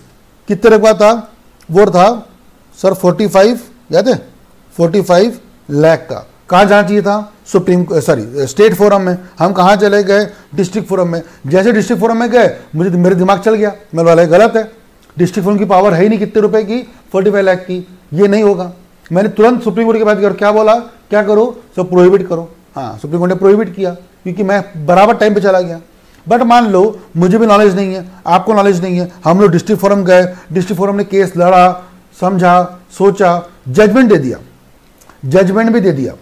कितने रकबा था? वो था सर 45, याद है? 45 लाख का. कहाँ जाना चाहिए था? स्टेट फोरम में. हम कहाँ चले गए? डिस्ट्रिक्ट फोरम में. जैसे डिस्ट्रिक्ट फोरम में गए, मेरे दिमाग चल गया, मैं बोला गलत है, डिस्ट्रिक्ट फोरम की पावर है ही नहीं कितने रुपए की? 45 लाख की. ये नहीं होगा. मैंने तुरंत सुप्रीम कोर्ट की बात की. क्या बोला? क्या करो? सब प्रोहिबिट करो. हाँ, सुप्रीम कोर्ट ने प्रोहिबिट किया क्योंकि मैं बराबर टाइम पे चला गया. बट मान लो मुझे भी नॉलेज नहीं है, आपको नॉलेज नहीं है, हम लोग डिस्ट्रिक्ट फोरम गए, डिस्ट्रिक्ट फोरम ने केस लड़ा, समझा, सोचा, जजमेंट भी दे दिया.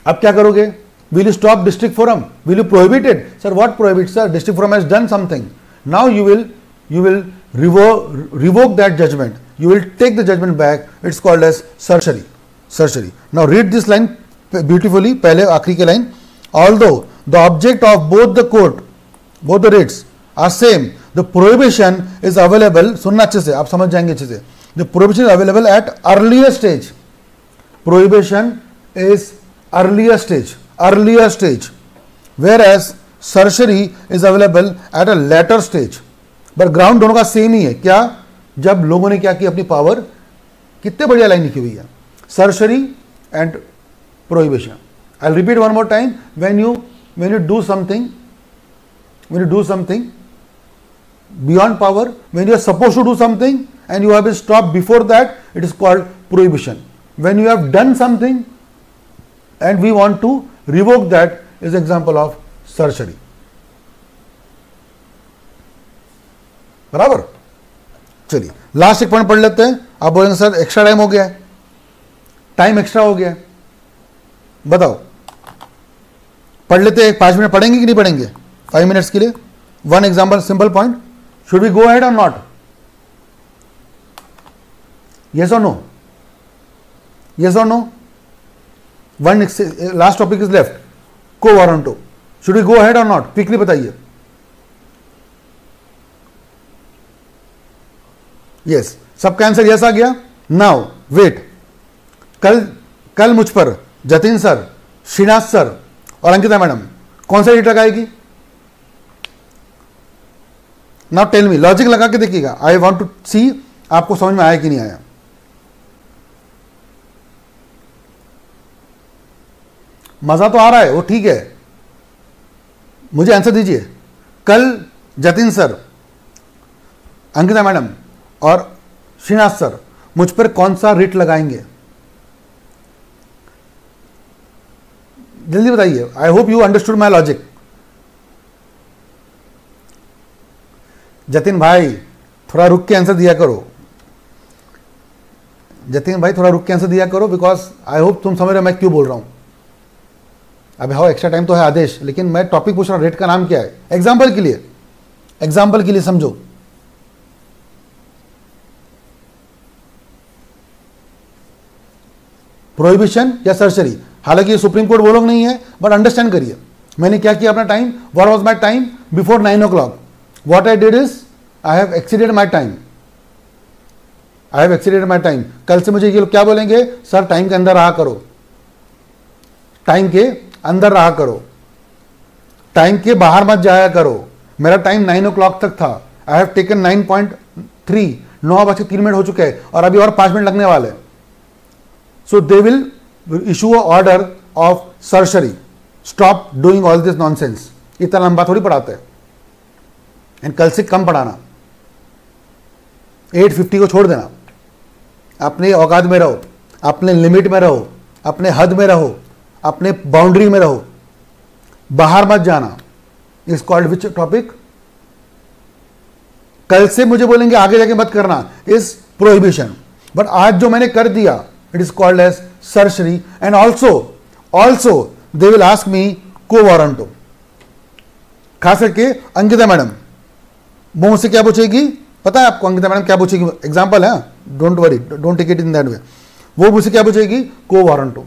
अब क्या करोगे? Will you stop district forum? Will you prohibit it? Sir what prohibit sir? District forum has done something. Now you will revoke that judgment. You will take the judgment back. It's called as certiorari. Now read this line beautifully. पहले आखिरी के line. Although the object of both the writs are same, the prohibition is available. सुनना अच्छे से, आप समझ जाएंगे अच्छे से. The prohibition is available at earlier stage. Prohibition is earlier stage, whereas certiorari is available at a later stage. But ground दोनों का सेम ही है. क्या? जब लोगों ने क्या किया अपनी पावर. कितने बढ़िया लाइन लिखी हुई है. Certiorari and prohibition. I will repeat one more time. When you do something beyond power, when you are suppose to do something and you have been stopped before that, it is called prohibition. When you have done something and we want to revoke that is example of surgery. बराबर। चलिए last एक point पढ़ लेते हैं। आप बोलेंगे sir extra time हो गया है, टाइम एक्स्ट्रा हो गया है, बताओ पढ़ लेते हैं। 5 मिनट पढ़ेंगे कि नहीं पढ़ेंगे? 5 मिनट्स के लिए one example, simple point. Should we go ahead or not? Yes or no? Yes or no? One last topic is left, quo warranto. Should we go ahead or not? Quickly बताइए। Yes, सबका answer yes आ गया। Now wait, कल मुझ पर Jatin sir, Srinath sir और Ankita madam कौन सा रेट लगाएगी? नाउ टेल मी, लॉजिक लगा के देखिएगा। आई वांट टू सी आपको समझ में आया कि नहीं आया। मजा तो आ रहा है, वो ठीक है, मुझे आंसर दीजिए। कल जतिन सर, अंकिता मैडम और श्रीनाथ सर मुझ पर कौन सा रेट लगाएंगे? जल्दी बताइए। आई hope you understood my logic. Jatin भाई थोड़ा रुक के आंसर दिया करो। जतिन भाई थोड़ा रुक के आंसर दिया करो, बिकॉज आई होप तुम समझ रहे हो मैं क्यों बोल रहा हूं। अबे हाँ, एक्स्ट्रा टाइम तो है आदेश, लेकिन मैं टॉपिक पूछ रहा हूं, रेट का नाम क्या है? एग्जाम्पल के लिए समझो। प्रोहिबिशन या सर्जरी? हालांकि ये सुप्रीम कोर्ट वो लोग नहीं है, बट अंडरस्टैंड करिए मैंने क्या किया अपना time. What was my time before 9 o'clock? What I did is I have exceeded my time. कल से मुझे ये लोग क्या बोलेंगे? सर टाइम के अंदर रहा करो, टाइम के अंदर रहा करो, टाइम के बाहर मत जाया करो। मेरा टाइम 9 o'clock तक था। आई हैव टेकन 9.3, 9:03 हो चुके हैं और अभी और 5 मिनट लगने वाले। So they will issue a order of surgery. Stop doing all this nonsense. इतना लंबा थोड़ी पढ़ाते हैं। एंड कल से कम पढ़ाना, 8:50 को छोड़ देना। अपने औकात में रहो, अपने लिमिट में रहो, अपने हद में रहो, अपने बाउंड्री में रहो, बाहर मत जाना। Is called which topic? कल से मुझे बोलेंगे आगे जाके मत करना, इज प्रोहिबिशन। बट आज जो मैंने कर दिया, it is called as surgery, and also they will ask me co warranto। खास करके अंकिता मैडम वो मुझसे क्या पूछेगी पता है आपको? अंकिता मैडम क्या पूछेगी? एग्जांपल है, don't worry, don't take it in that way. वो मुझसे क्या पूछेगी? को वारंटो।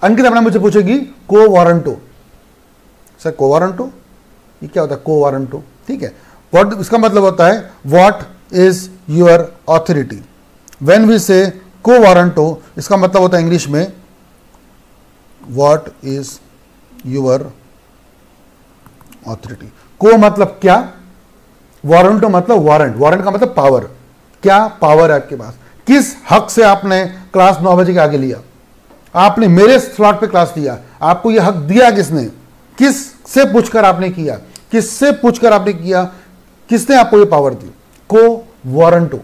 अंकिता मैडम मुझे पूछेगी को वारंटो। सर को वारंटो ये क्या होता है? को वारंटो, ठीक है। व्हाट इसका मतलब होता है? What is your authority? When we say quo warranto, इसका मतलब होता है इंग्लिश में व्हाट इज योर ऑथोरिटी। को मतलब क्या, वारंटो मतलब वारंट। वारंट का मतलब पावर। क्या पावर है आपके पास? किस हक से आपने क्लास 9 बजे के आगे लिया? आपने मेरे स्लॉट पे क्लास लिया, आपको यह हक दिया किसने? किस से पूछकर आपने किया? किससे पूछकर आपने किया? किसने आपको यह पावर दी? को वारंटो,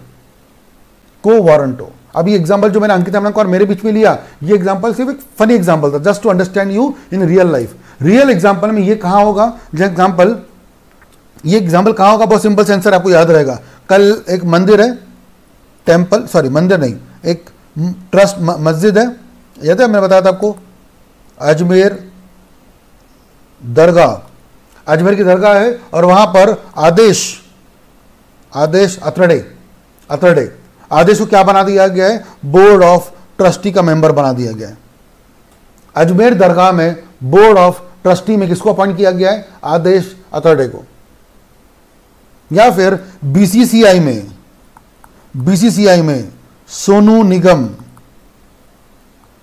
को वारंटो। अब ये एग्जांपल जो मैंने अंकिता मैडम को और मेरे बीच में लिया, ये एग्जांपल सिर्फ एक फनी एग्जांपल था, just to understand you in real life. Real example में ये कहां होगा? ये एग्जांपल कहां होगा? बहुत सिंपल से आंसर आपको याद रहेगा। कल एक मंदिर है, टेंपल, सॉरी मंदिर नहीं, एक ट्रस्ट मस्जिद है, याद है मैंने बताया था आपको, अजमेर दरगाह, अजमेर की दरगाह है और वहां पर आदेश अतरडे आदेश को क्या बना दिया गया है? बोर्ड ऑफ ट्रस्टी का मेंबर बना दिया गया है। अजमेर दरगाह में बोर्ड ऑफ ट्रस्टी में किसको अपॉइंट किया गया है? आदेश अतरडे को। या फिर बीसीसीआई में सोनू निगम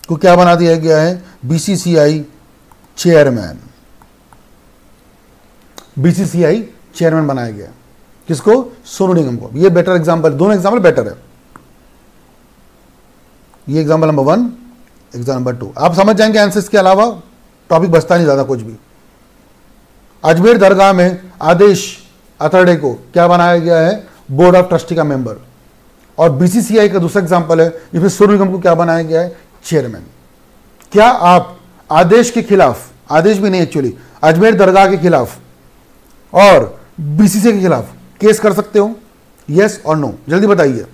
को क्या बना दिया गया है? BCCI chairman. बीसीसीआई चेयरमैन बनाया गया। किसको? सोनू निगम को। ये बेटर एग्जांपल, दोनों एग्जांपल बेटर है। ये एग्जांपल नंबर 1, एग्जांपल 2। आप समझ जाएंगे आंसर, के अलावा टॉपिक बचता नहीं ज्यादा कुछ भी। अजमेर दरगाह में आदेश अतरडे को क्या बनाया गया है? बोर्ड ऑफ ट्रस्टी का मेंबर। और बीसीसीआई का दूसरा एग्जांपल है, इसमें सोनू निगम को क्या बनाया गया है? चेयरमैन। क्या आप आदेश के खिलाफ, आदेश भी नहीं एक्चुअली, अजमेर दरगाह के खिलाफ और बीसीसीआई के खिलाफ केस कर सकते हो? यस और नो, जल्दी बताइए,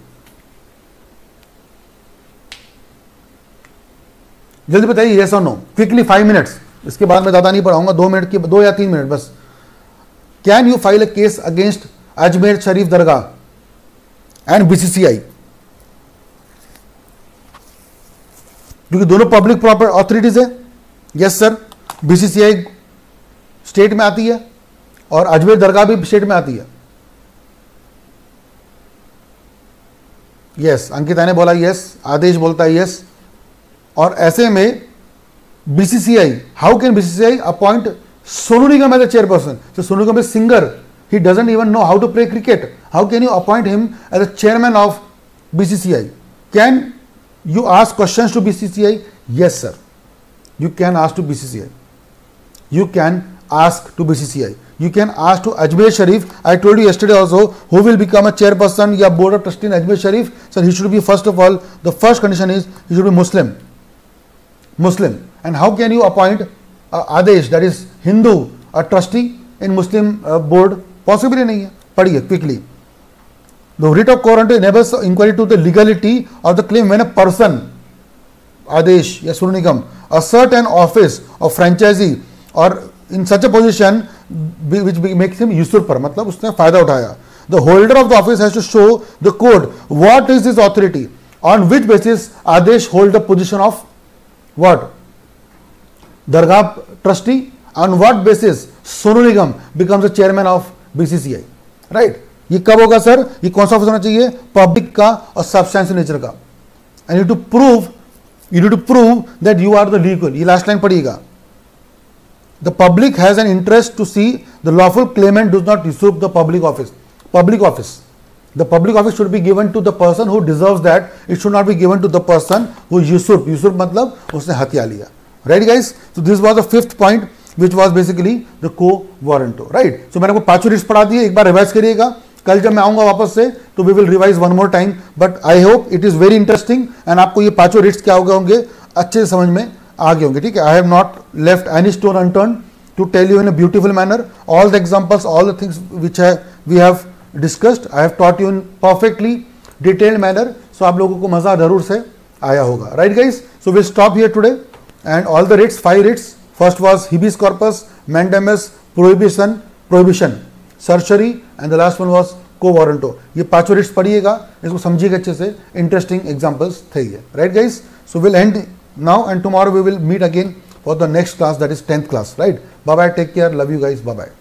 जल्दी बताइए, yes or no, quickly 5 minutes, इसके बाद मैं ज्यादा नहीं पढ़ाऊंगा, 2 मिनट की, 2 या 3 मिनट बस. Can you file a case against Ajmer Sharif Dargah and BCCI? क्योंकि दोनों पब्लिक प्रॉपर ऑथोरिटीज है. यस सर, बीसीसीआई स्टेट में आती है और अजमेर दरगाह भी स्टेट में आती है. यस, अंकिता ने बोला यस, आदेश बोलता है यस. और ऐसे में BCCI, how can BCCI appoint Sonu Nigam as a chairperson? So Sonu Nigam is singer, he doesn't even know how to play cricket. How can you appoint him as a chairman of BCCI? Can you ask questions to BCCI? Yes sir, you can ask to BCCI. You can ask to BCCI. You can ask to Ajmer Sharif. I told you yesterday also, who will become a chairperson या board of trustee in Ajmer Sharif? Sir, he should be, first of all, the first condition is he should be Muslim. And how can you appoint Adesh, that is Hindu, a trustee in Muslim board? Possibly नहीं है. पढ़िए quickly. The writ of quo warranto enables inquiry to the legality of the claim when a person, Adesh या Sonu Nigam, assert an office of franchisee or in such a position which makes him usurper, मतलब उसने फायदा उठाया. The holder of the office has to show the court what is his authority, on which basis Adesh hold the position of what? Dargah trustee, on what basis Sonu Nigam becomes the chairman of BCCI, right? ये कब होगा sir? ये कौन सा office होना चाहिए? Public का और सब्सटेंशियल नेचर का. And you need to prove that you are the legal. ये लास्ट लाइन पढ़िएगा. The public has an interest to see the lawful claimant does not usurp the public office. Public office. The public office should be given to the person who deserves that. It should not be given to the person who usurp. Usurp मतलब उसने हत्या लिया. Right guys? So this was the 5th point, which was basically the quo warranto. Right? So मैंने आपको 5 reads पढ़ा दिए, एक बार revise करिएगा. कल जब मैं आऊंगा वापस से तो we will revise one more time. But I hope it is very interesting and आपको ये 5 रीड्स क्या हो गए होंगे, अच्छे से समझ में आ गए होंगे. ठीक है, I have not left any stone unturned to tell you in a beautiful manner all the examples, all the things which we have discussed. I have taught you in perfectly detailed manner, so आप लोगों को मजा जरूर से आया होगा. Right guys, so we'll stop here today and all the writs, 5 writs. First was habeas corpus, mandamus, prohibition, certiorari, and the last one was quo warranto. ये 5 writs पढ़िएगा, इसको समझिएगा अच्छे से. Interesting examples थे ये. Right guys, so we'll end now and tomorrow we will meet again for the next class, that is 10th class. Right, bye bye, take care, love you guys, bye bye.